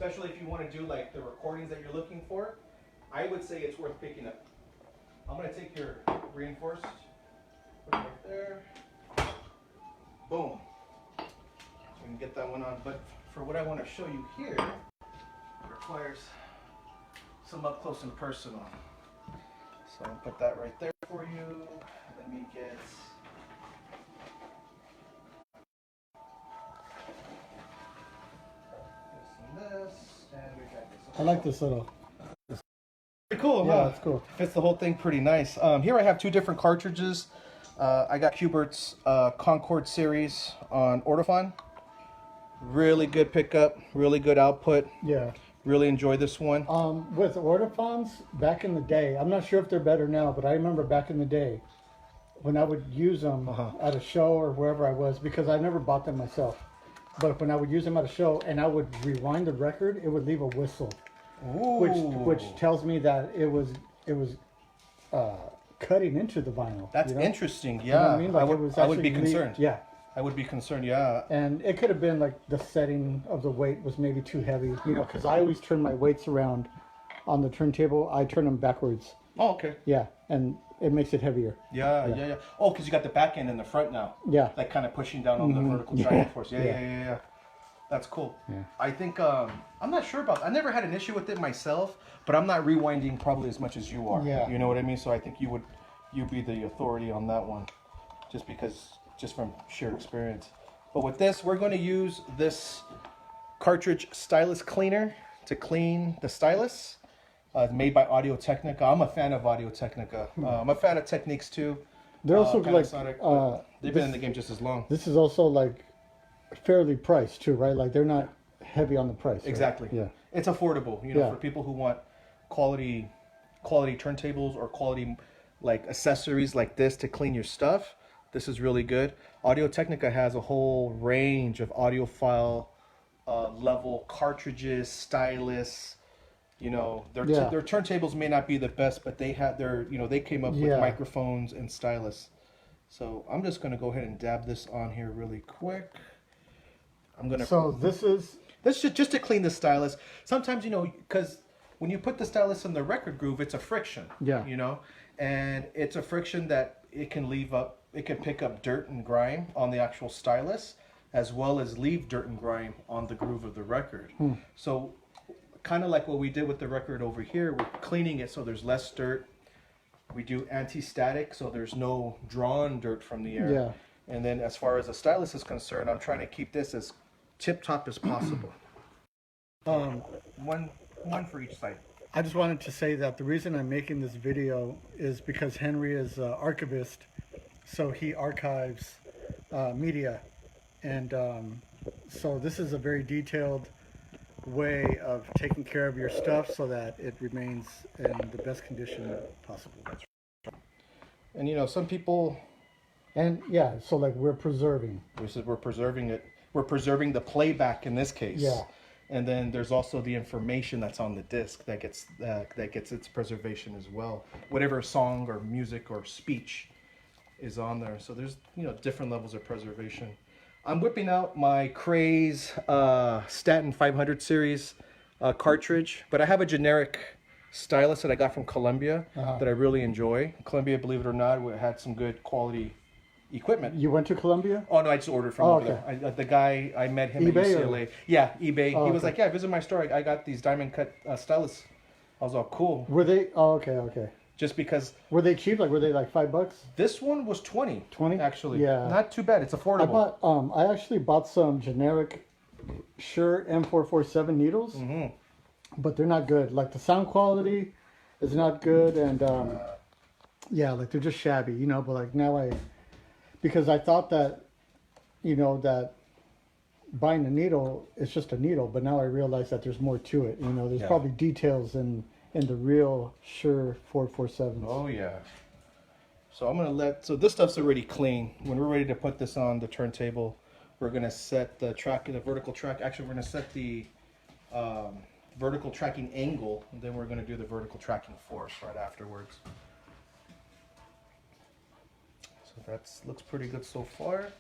especially if you want to do like the recordings that you're looking for, I would say it's worth picking up. I'm going to take your reinforced, put it right there. Boom. So we can get that one on. But for what I want to show you here, it requires some up close and personal. So I'll put that right there for you. Let me get this, and we got this. I like this little. Pretty cool, Yeah, huh? it's cool. Fits the whole thing pretty nice. Here I have two different cartridges. I got Hubert's Concord series on Ortophon. Really good pickup, really good output. Yeah. Really enjoy this one. With Ortophons, back in the day, I'm not sure if they're better now, but I remember back in the day when I would use them at a show or wherever I was, because I never bought them myself. But when I would use them at a show and I would rewind the record, it would leave a whistle, which tells me that it was cutting into the vinyl. That's you know? interesting. You know what Yeah, I mean? Like it was I would be actually concerned. Yeah. I would be concerned. Yeah. And it could have been like the setting of the weight was maybe too heavy, you know, because I always turn my weights around on the turntable. I turn them backwards. Oh, okay. Yeah, and it makes it heavier. Yeah. Oh, because you got the back end and the front now. Yeah. Like kind of pushing down on the vertical Yeah. driving force. Yeah. Yeah. That's cool. Yeah. I think I'm not sure about. I never had an issue with it myself, but I'm not rewinding probably as much as you are. Yeah. You know what I mean? So I think you'd be the authority on that one, just from sheer experience. But with this, we're going to use this cartridge stylus cleaner to clean the stylus. Made by Audio Technica. I'm a fan of Audio Technica. I'm a fan of Techniques too. They're also like Panasonic, they've been in the game just as long. this is also like fairly priced too, right? Like they're not heavy on the price. Right? Exactly. Yeah. It's affordable, you know, Yeah. for people who want quality turntables or quality like accessories like this to clean your stuff. This is really good. Audio-Technica has a whole range of audiophile level cartridges, stylus. You know, their turntables may not be the best, but they had their, you know, they came up with microphones and stylus. So I'm just going to go ahead and dab this on here really quick. I'm going to. So this is just to clean the stylus. Sometimes, you know, because when you put the stylus in the record groove, it's a friction. Yeah. You know, and it's a friction that it can pick up dirt and grime on the actual stylus, as well as leave dirt and grime on the groove of the record. So kind of like what we did with the record over here, we're cleaning it so there's less dirt. We do anti-static, so there's no drawn dirt from the air. Yeah. And then as far as the stylus is concerned, I'm trying to keep this as tip-top as possible. One for each side. I just wanted to say that the reason I'm making this video is because Henry is an archivist, so he archives media, and so this is a very detailed way of taking care of your stuff so that it remains in the best condition possible. And you know, some people, and yeah, so like we're preserving. we're preserving it. We're preserving the playback in this case. Yeah. And then there's also the information that's on the disc that gets its preservation as well. Whatever song or music or speech is on there. So there's, you know, different levels of preservation. I'm whipping out my Craze Statin 500 series cartridge, but I have a generic stylus that I got from Columbia that I really enjoy. Columbia, believe it or not, had some good quality equipment. You went to Columbia? Oh no, I just ordered from over there. The guy, I met him eBay at UCLA. Yeah, eBay. Oh, he was like, "Yeah, visit my store. I got these diamond cut stylus." I was all cool. Were they? Oh, okay. Just because. Were they cheap? Like, were they like $5? This one was 20. 20? Actually. Yeah. Not too bad. It's affordable. I actually bought some generic Shure M447 needles, but they're not good. Like the sound quality is not good, and yeah, like they're just shabby, you know. But like now because I thought that, you know, that buying a needle is just a needle, but now I realize that there's more to it. You know, there's probably details in the real Shure 447s. Oh yeah. So I'm gonna so this stuff's already clean. When we're ready to put this on the turntable, we're gonna set the vertical track. Actually, we're gonna set the vertical tracking angle, and then we're gonna do the vertical tracking force right afterwards. So looks pretty good so far.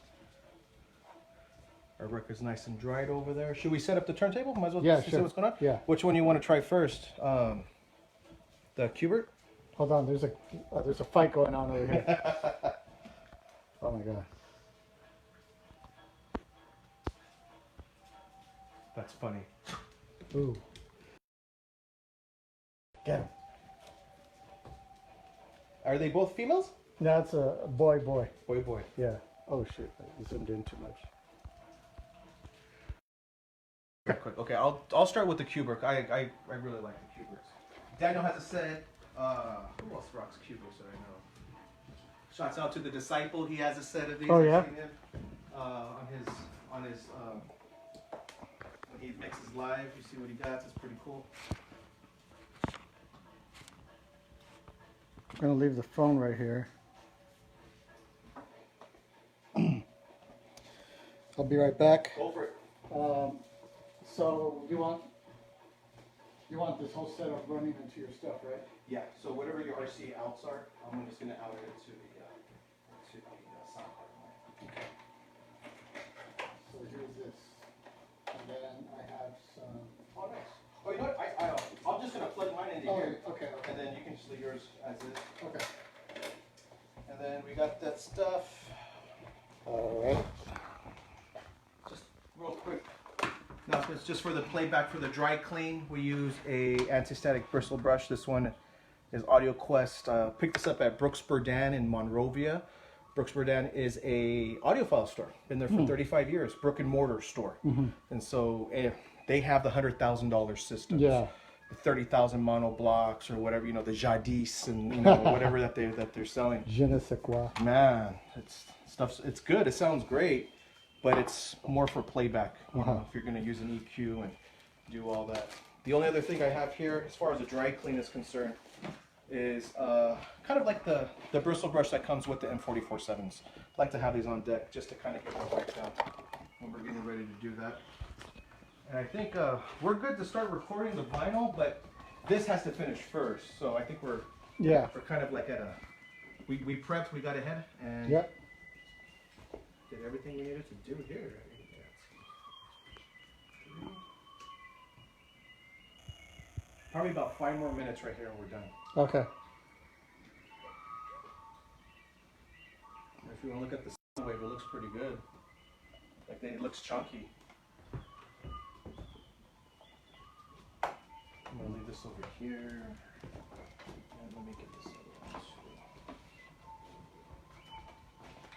Our record's nice and dried over there. Should we set up the turntable? Might as well see what's going on. Yeah. Which one you want to try first? The Qbert? Hold on, there's a fight going on over here. Oh my god. That's funny. Ooh. Get him. Are they both females? No, it's a boy. Boy. Yeah. Oh shit, I zoomed in too much. Quick. Okay, I'll start with the Qbert. I really like the Qberts. Daniel has a set. Who else rocks Qberts that I know? Shouts out to the Disciple. He has a set of these. Oh yeah. I've seen him, on his when he mixes live. You see what he got? It's pretty cool. I'm gonna leave the phone right here. I'll be right back. Go for it. So you want this whole setup running into your stuff, right? Yeah. So whatever your RC outs are, I'm just gonna out it to the sound card. So here's this, and then I have some. Oh, nice. Oh, you know what? I'm just gonna plug mine into here. Okay. And then you can just leave yours as is. Okay. And then we got that stuff. All right. Just real quick. Now, it's just for the playback for the dry clean. We use a anti-static bristle brush. This one is Audio Quest. Picked this up at Brooks Burdan in Monrovia. Brooks Burdan is a audiophile store. Been there for 35 years. Brick and mortar store. And so they have the $100,000 systems. Yeah. The 30,000 mono blocks or whatever, you know, the Jadis and you know whatever that they're selling. Je ne sais quoi. Man, it's good. It sounds great, but it's more for playback. You know, if you're going to use an EQ and do all that. The only other thing I have here, as far as the dry clean is concerned, is kind of like the bristle brush that comes with the M44-7s. I like to have these on deck just to kind of get the breakdown when we're getting ready to do that. And I think we're good to start recording the vinyl, but this has to finish first. So I think we're kind of like at a, we prepped, we got ahead, and did everything we needed to do here. Probably about 5 more minutes right here and we're done. Okay. If you want to look at the sound wave, it looks pretty good. Like it looks chunky. I'm gonna leave this over here. And let me get this other one too.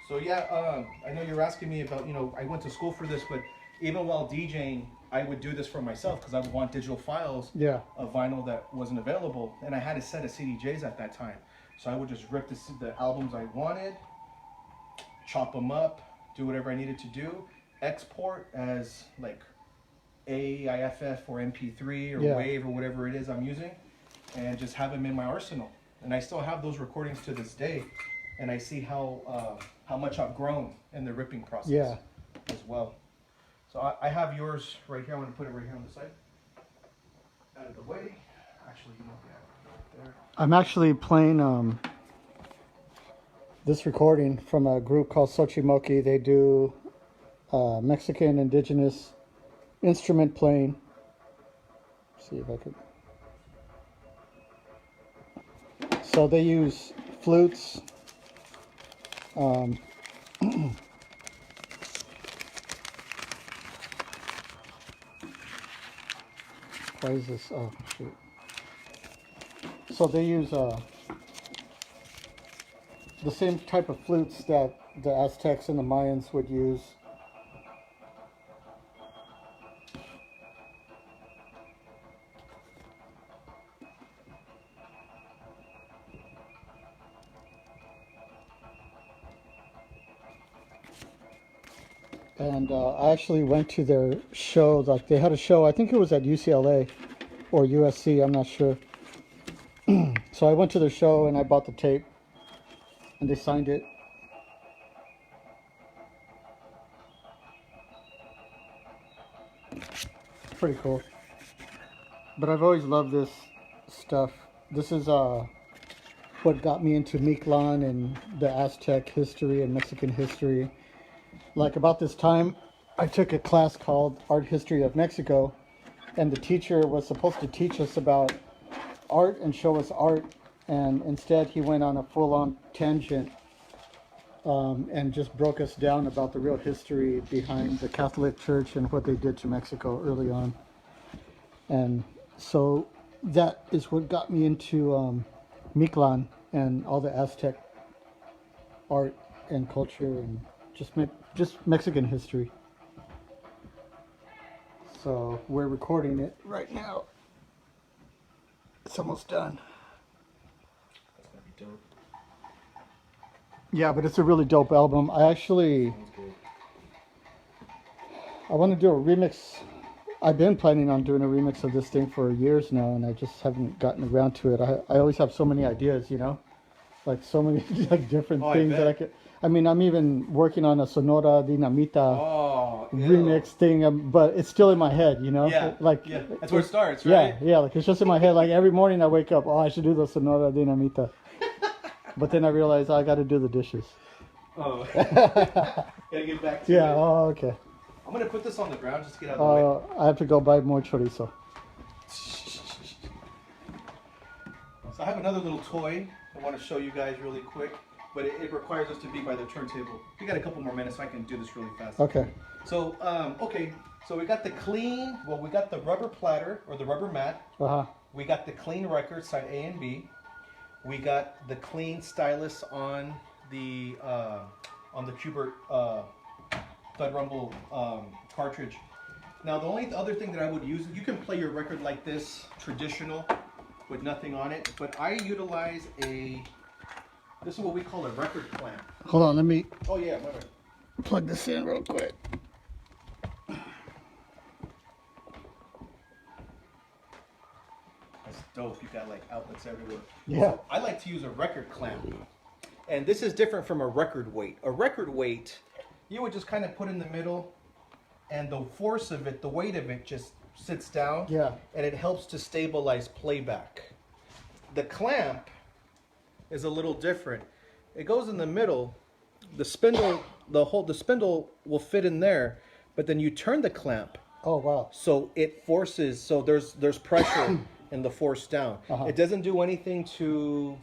So yeah, I know you're asking me about, I went to school for this, but even while DJing, I would do this for myself because I would want digital files of vinyl that wasn't available, and I had a set of CDJs at that time. So I would just rip the albums I wanted, chop them up, do whatever I needed to do, export as like AIFF or MP3 or WAV or whatever it is I'm using, and just have them in my arsenal. And I still have those recordings to this day, and I see how much I've grown in the ripping process as well. So I have yours right here. I'm going to put it right here on the side. Out of the way. Actually, right there. I'm actually playing this recording from a group called Xochimoki. They do Mexican indigenous instrument playing. Let's see if I could. So they use flutes. Why is this? Oh, shoot. So they use the same type of flutes that the Aztecs and the Mayans would use. And I actually went to their show. Like they had a show, I think it was at UCLA or USC, I'm not sure. So I went to their show and I bought the tape and they signed it. Pretty cool. But I've always loved this stuff. This is what got me into Mictlan and the Aztec history and Mexican history. Like about this time, I took a class called Art History of Mexico, and the teacher was supposed to teach us about art and show us art, and instead he went on a full-on tangent and just broke us down about the real history behind the Catholic Church and what they did to Mexico early on. And so that is what got me into Mictlan and all the Aztec art and culture and just Mexican history. So we're recording it right now. It's almost done. That's gonna be dope. Yeah, but it's a really dope album. I want to do a remix. I've been planning on doing a remix of this thing for years now, and I just haven't gotten around to it. I always have so many ideas, like so many like different things that I could. I mean, I'm even working on a Sonora Dinamita remix thing, but it's still in my head, Yeah, like that's where it starts, right? Yeah, like it's just in my head. Like every morning I wake up, I should do the Sonora Dinamita, but then I realize I got to do the dishes. Oh, gotta get back to it. Yeah. Oh, okay. I'm gonna put this on the ground just to get out of the way. I have to go buy more chorizo. So I have another little toy I want to show you guys really quick, but it requires us to be by the turntable. We got a couple more minutes, so I can do this really fast. Okay. So, so we got the we got the rubber platter or the rubber mat. We got the clean record, side A and B. We got the clean stylus on the Qbert Thud Rumble cartridge. Now the only other thing that I would use, you can play your record like this, traditional, with nothing on it, but I utilize this is what we call a record clamp. Hold on, let me plug this in real quick. dope. You got like outlets everywhere. Yeah. So I like to use a record clamp. And this is different from a record weight. A record weight, you would just kind of put in the middle, and the force of it, the weight of it just sits down. Yeah. And it helps to stabilize playback. The clamp is a little different. It goes in the middle. The spindle, the spindle will fit in there, but then you turn the clamp. Oh, wow. So it forces, so there's pressure in the force down. It doesn't do anything to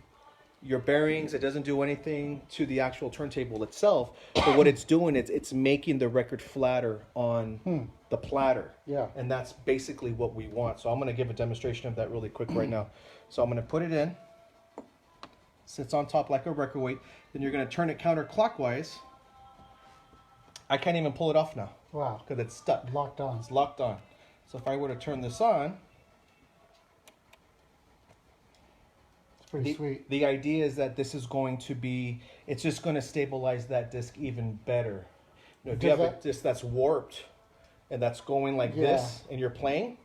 your bearings. It doesn't do anything to the actual turntable itself. But what it's doing is it's making the record flatter on the platter. Yeah. And that's basically what we want. So I'm going to give a demonstration of that really quick right now. So I'm going to put it in. Sits on top like a record weight. Then you're going to turn it counterclockwise. I can't even pull it off now. Wow. Because it's stuck. Locked on. It's locked on. So if I were to turn this on, It's pretty sweet. the idea is that this is going to be, it's just going to stabilize that disc even better. You know, if you have a disc that's warped and that's going like this and you're playing,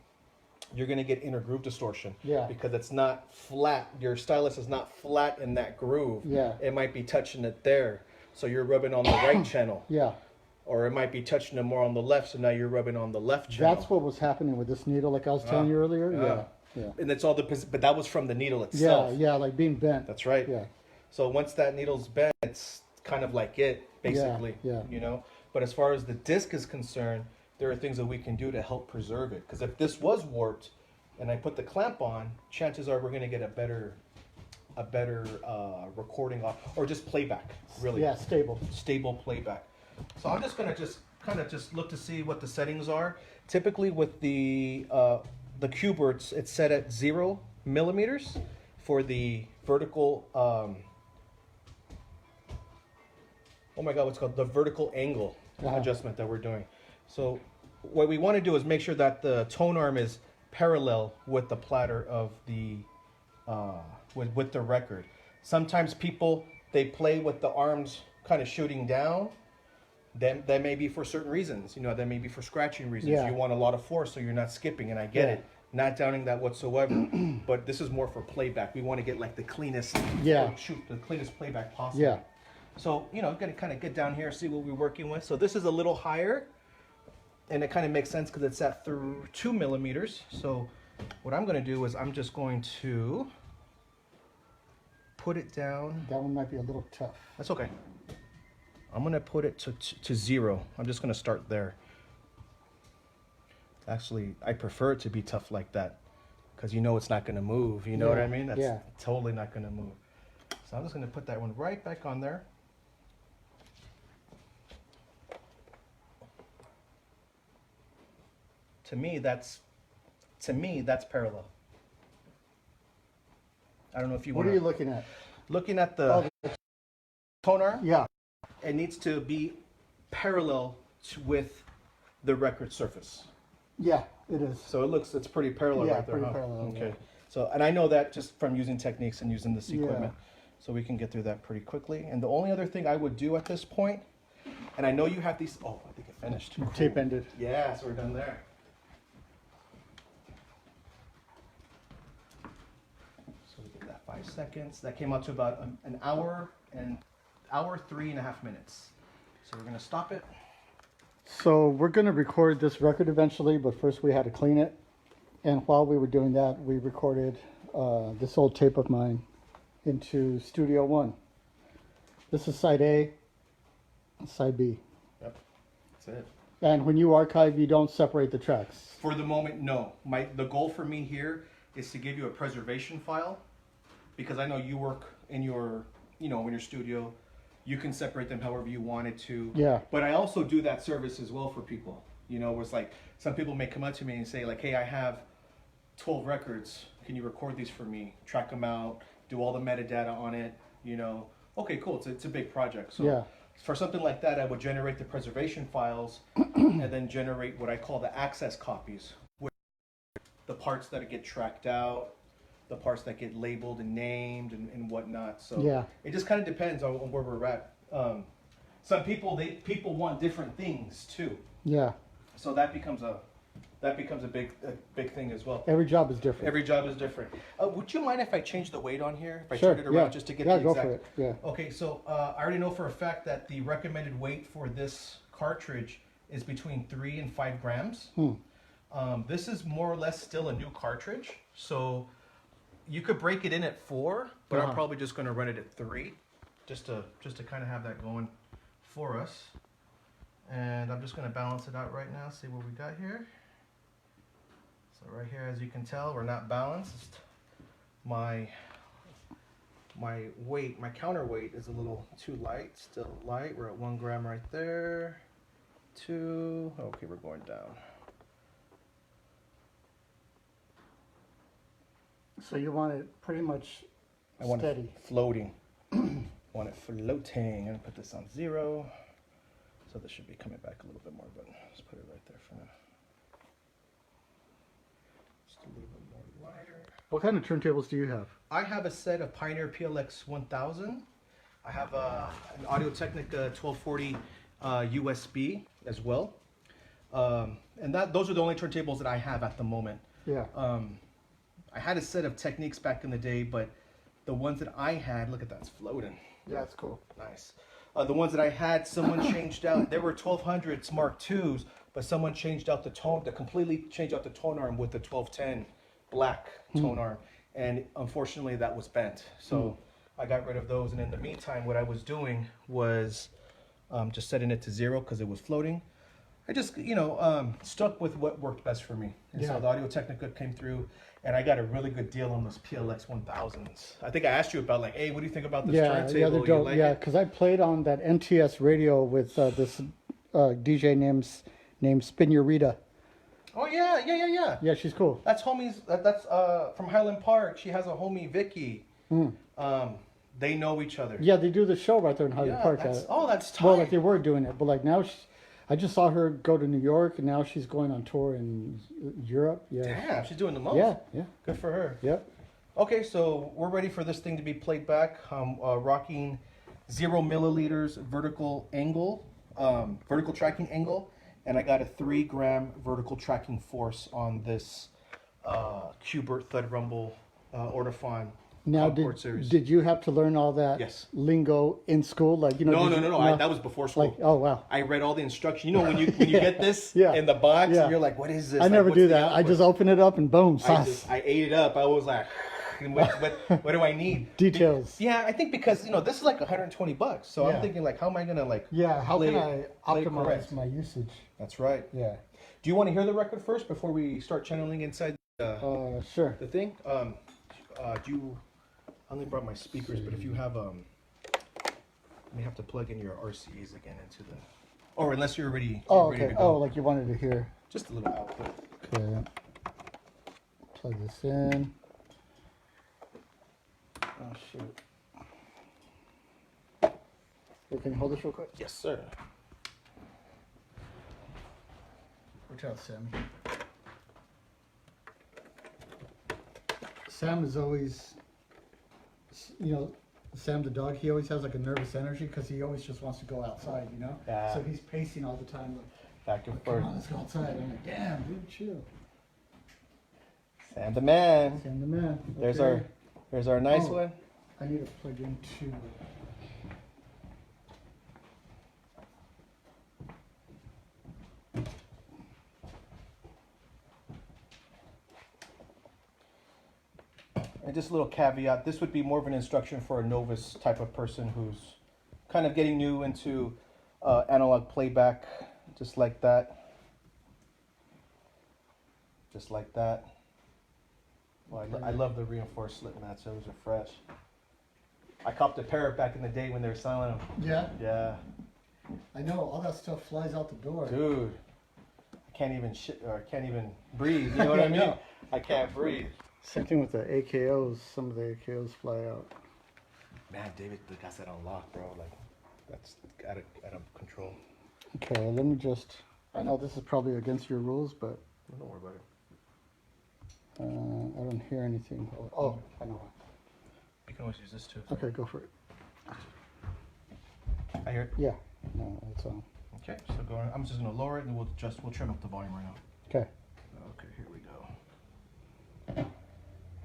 you're going to get inner groove distortion. Yeah. Because it's not flat. Your stylus is not flat in that groove. Yeah. It might be touching it there. So you're rubbing on the right channel. Yeah. Or it might be touching it more on the left, so now you're rubbing on the left channel. That's what was happening with this needle, like I was telling you earlier. Yeah. And it's all but that was from the needle itself. Yeah, like being bent. That's right. Yeah. So once that needle's bent, it's kind of like it, basically. Yeah. You know? But as far as the disc is concerned, there are things that we can do to help preserve it. Because if this was warped and I put the clamp on, chances are we're going to get a better recording off, or just playback, really. Yeah, stable. Stable playback. So I'm just going to kind of look to see what the settings are. Typically with the Cuber, it's set at 0 millimeters for the vertical, oh my God, what's called the vertical angle adjustment that we're doing. So what we want to do is make sure that the tone arm is parallel with the platter of the, with the record. Sometimes people, they play with the arms kind of shooting down. That may be for certain reasons, you know, that may be for scratching reasons. Yeah. You want a lot of force so you're not skipping, and I get it. Not downing that whatsoever. But this is more for playback. We want to get like the cleanest the cleanest playback possible. Yeah. So, you know, gonna kind of get down here, see what we're working with. So this is a little higher, and it kind of makes sense because it's at 2 millimeters. So what I'm gonna do is I'm just going to put it down. That one might be a little tough. That's okay. I'm going to put it to 0. I'm just going to start there. Actually, I prefer it to be tough like that because you know it's not going to move. You know what I mean? That's totally not going to move. So I'm just going to put that one right back on there. To me, that's parallel. I don't know if you want to... What are you looking at? Looking at the tone arm? Yeah. It needs to be parallel with the record surface. Yeah, it is. So it's pretty parallel right there, pretty parallel. Okay. Yeah. So, and I know that just from using techniques and using this equipment. So we can get through that pretty quickly. And the only other thing I would do at this point, and I know you have these, oh, I think it finished. Cool. Tape ended. Yeah, so we're done there. So we get that 5 seconds. That came out to about an hour and 3.5 minutes. So we're gonna stop it. So we're going to record this record eventually, but first we had to clean it. And while we were doing that, we recorded this old tape of mine into Studio One. This is side A, side B. Yep, that's it. And when you archive, you don't separate the tracks. For the moment, no. The goal for me here is to give you a preservation file, because I know you work in your, in your studio. You can separate them however you wanted to. Yeah. But I also do that service as well for people. Where it's like, some people may come up to me and say like, hey, I have 12 records. Can you record these for me? Track them out, do all the metadata on it, Okay, cool, it's a big project. So for something like that, I would generate the preservation files and then generate what I call the access copies, which the parts that get tracked out, the parts that get labeled and named and whatnot. So it just kind of depends on where we're at. Some people want different things too. Yeah. So that becomes a that becomes a big thing as well. Every job is different. Every job is different. Would you mind if I change the weight on here? If I Sure, turn it around yeah. just to get Yeah, the go exact... for it, yeah. Okay, so I already know for a fact that the recommended weight for this cartridge is between 3 and 5 grams. This is more or less still a new cartridge, so you could break it in at 4, but I'm probably just going to run it at 3, just to kind of have that going for us. And I'm just going to balance it out right now, see what we got here. So right here, as you can tell, we're not balanced. My weight, my counterweight is a little too light, still light. We're at 1 gram right there. 2, okay, we're going down. So you want it pretty much I want steady. it floating. Want it floating. I'm gonna put this on 0. So this should be coming back a little bit more, but let's put it right there for now. Just a little bit more lighter. What kind of turntables do you have? I have a set of Pioneer PLX 1000. I have an Audio-Technica 1240 USB as well. And those are the only turntables that I have at the moment. Yeah. I had a set of Techniques back in the day, but the ones that I had, look at that, it's floating. Yeah, that's cool. Nice. The ones that I had, someone changed out. There were 1200s Mark IIs, but someone changed out the tone, completely changed out the tone arm with the 1210 black tone arm. And unfortunately, that was bent. So I got rid of those. And in the meantime, what I was doing was just setting it to 0 because it was floating. I just, stuck with what worked best for me. And so the Audio-Technica came through, and I got a really good deal on those PLX 1000s. I think I asked you about, like, hey, what do you think about this turntable? Yeah, they're dope. Like Yeah, it? because I played on that NTS radio with this DJ named Spin Your Rita. Oh, yeah. Yeah, she's cool. That's homies, that's from Highland Park. She has a homie, Vicky. They know each other. Yeah, they do the show right there in Highland Park. That's tight. Well, like they were doing it, but like now, I just saw her go to New York, and now she's going on tour in Europe. Yeah. Damn, she's doing the most. Yeah. Good for her. Yep. Okay, so we're ready for this thing to be played back. I'm rocking 0 milliliters vertical angle, vertical tracking angle, and I got a 3 gram vertical tracking force on this Qbert Thud Rumble Ortofon. Now, did you have to learn all that lingo in school? Like, No. That was before school. Like, oh wow. I read all the instructions. You know when you get this in the box, and you're like, what is this? I never do that. I just open it up and boom, sauce. I ate it up. I was like, what do I need? Details. Yeah, I think because this is like $120, so I'm thinking like, how am I gonna like? Yeah, how can I optimize correct? my usage? That's right. Yeah. Do you want to hear the record first before we start channeling inside sure. the thing? Do you? I only brought my speakers, but if you have you may have to plug in your RCAs again into the. Or unless you're ready. Ready to go. Oh, like you wanted to hear. Just a little output. Okay. Plug this in. Oh shoot. Hey, can you hold this real quick? Yes, sir. Watch out, Sam. Sam is always, Sam the dog, he always has like a nervous energy because he always just wants to go outside, Yeah. So he's pacing all the time. Back and Like, forth. come on, let's go outside. I'm like, damn, dude, chill. Sam the man. Sam the man. Okay. There's our nice Oh. one. I need to plug into. And just a little caveat, this would be more of an instruction for a novice type of person who's kind of getting new into analog playback, just like that. Just like that. Well, I love the reinforced slip mats, those are fresh. I copped a pair back in the day when they were selling them. Yeah? Yeah. I know, all that stuff flies out the door. Dude, I can't even breathe, you know what I mean? know. I can't breathe. Same thing with the AKOs. Some of the AKOs fly out. Man, David got that on lock, bro. Like, that's out of control. Okay, let me just. I know this is probably against your rules, but Don't worry about it. I don't hear anything. Oh, I know. You can always use this too. Okay, go for it. I hear it. Yeah, no, it's on. Okay, so I'm just gonna lower it and we'll trim up the volume right now. Okay.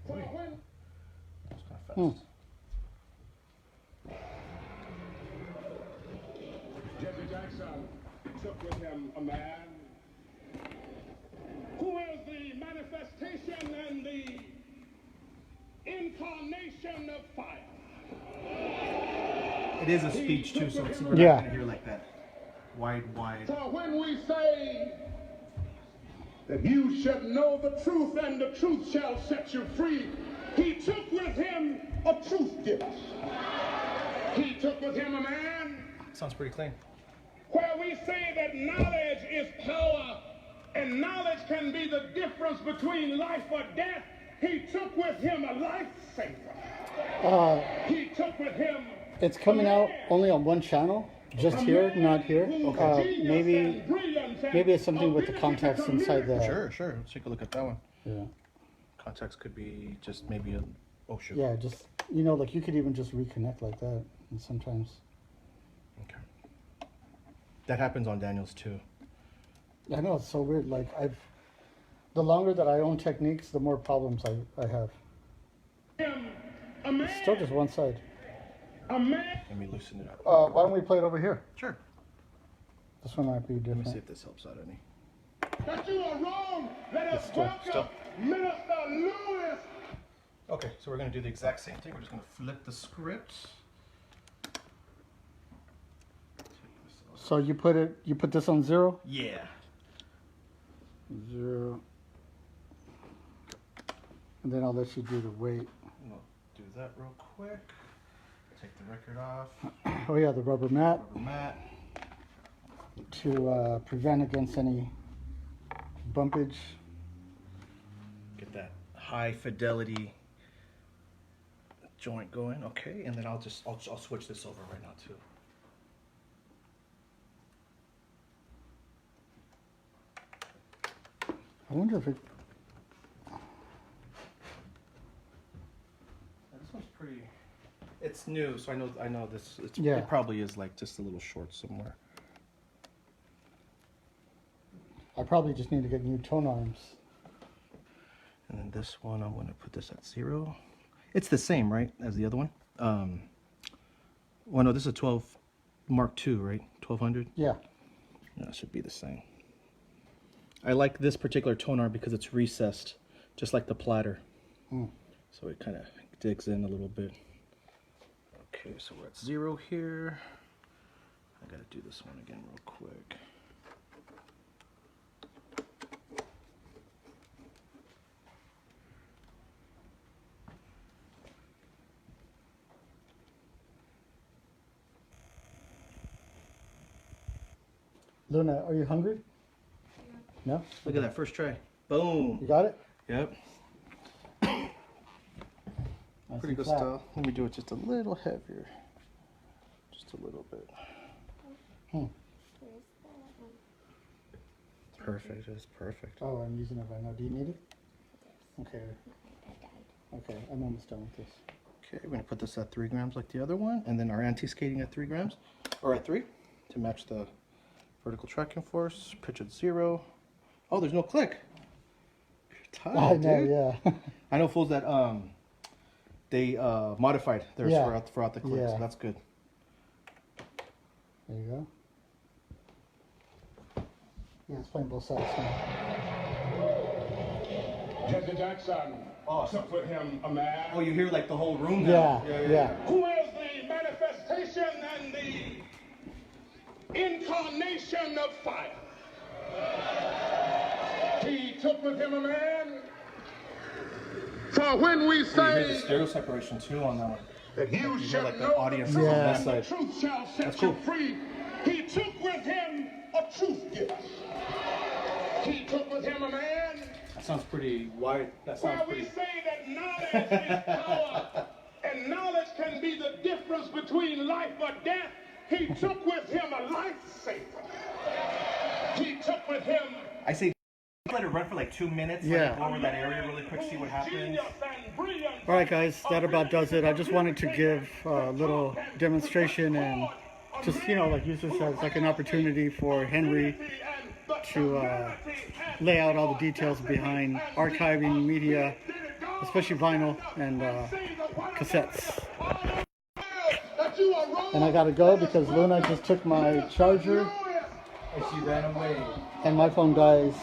That's kind of fast. Jesse Jackson took with him a man who is the manifestation and the incarnation of fire. It is a speech too, so we're not Yeah. gonna hear like that wide. So when we say that you should know the truth and the truth shall set you free, he took with him a truth giver. He took with him a man Sounds pretty clean. where we say that knowledge is power and knowledge can be the difference between life or death. He took with him a lifesaver. He took with him. It's coming out only on one channel, just here, not here. Maybe it's something with the contacts inside the. Sure. Let's take a look at that one. Yeah. Contacts could be just maybe a. Oh shoot. Yeah, just like you could even just reconnect like that, and sometimes. Okay. That happens on Daniel's too. I know, it's so weird. Like the longer that I own Techniques, the more problems I have. It's still just one side. Let me loosen it up. Why don't we play it over here? Sure. This one might be Let me different. see if this helps out any. That you are wrong. Let us Still. welcome Minister Lewis. Okay, so we're gonna do the exact same thing. We're just gonna flip the script. So you put this on 0? Yeah. 0. And then I'll let you do the weight. We'll do that real quick. Take the record off. Oh yeah, the rubber mat Rubber mat. to prevent against any bumpage. Get that high fidelity joint going. Okay, and then I'll switch this over right now too. I wonder if it. This one's pretty. It's new, so I know this. Yeah. It probably is like just a little short somewhere. I probably just need to get new tone arms. And then this one, I'm gonna put this at 0. It's the same, right, as the other one. Well, no, this is a 12 Mark II, right? 1200. Yeah. No, it should be the same. I like this particular tone arm because it's recessed, just like the platter. So it kind of digs in a little bit. Okay, so we're at 0 here. I gotta do this one again real quick. Luna, are you hungry? No? Look at that first try. Boom. You got it? Yep. Nice Pretty and good flat. stuff. Let me do it just a little heavier. Just a little bit. Perfect. It's perfect. Oh, I'm using it right now. Do you need it? Okay. Okay, I'm almost done with this. Okay, we're gonna put this at 3 grams like the other one, and then our anti-skating at 3 grams, or at 3, to match the vertical tracking force. Pitch at 0. Oh, there's no click. You're tired, I know, dude. yeah. I know fools that they modified theirs Yeah. throughout the click, Yeah. so that's good. There you go. Yeah, it's playing both sides. Huh? Jesse Jackson took with him a man Oh, you hear like the whole room Yeah, now. yeah. who is the manifestation and the incarnation of fire. He took with him a man. For when we You hear the say stereo separation too on that one. that you hear should like the know audience the truth on that and the side. truth shall set That's you cool. free, he took with him a truth giver. He took with him a man That sounds pretty wide. That where sounds we pretty. say that knowledge is power and knowledge can be the difference between life or death. He took with him a lifesaver. He took with him I say let it run for like 2 minutes. Yeah. Let it go over that area really quick, see what happens. genius and brilliance. All right, guys, that about does it. I just wanted to give a little demonstration and just, like use this as like an opportunity for Henry to lay out all the details behind archiving media especially vinyl and cassettes. And I gotta go because Luna just took my charger. And she ran away. And my phone dies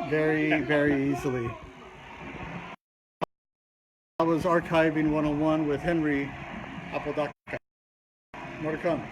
very, very easily. I was archiving 101 with Henry Apodaca. More to come.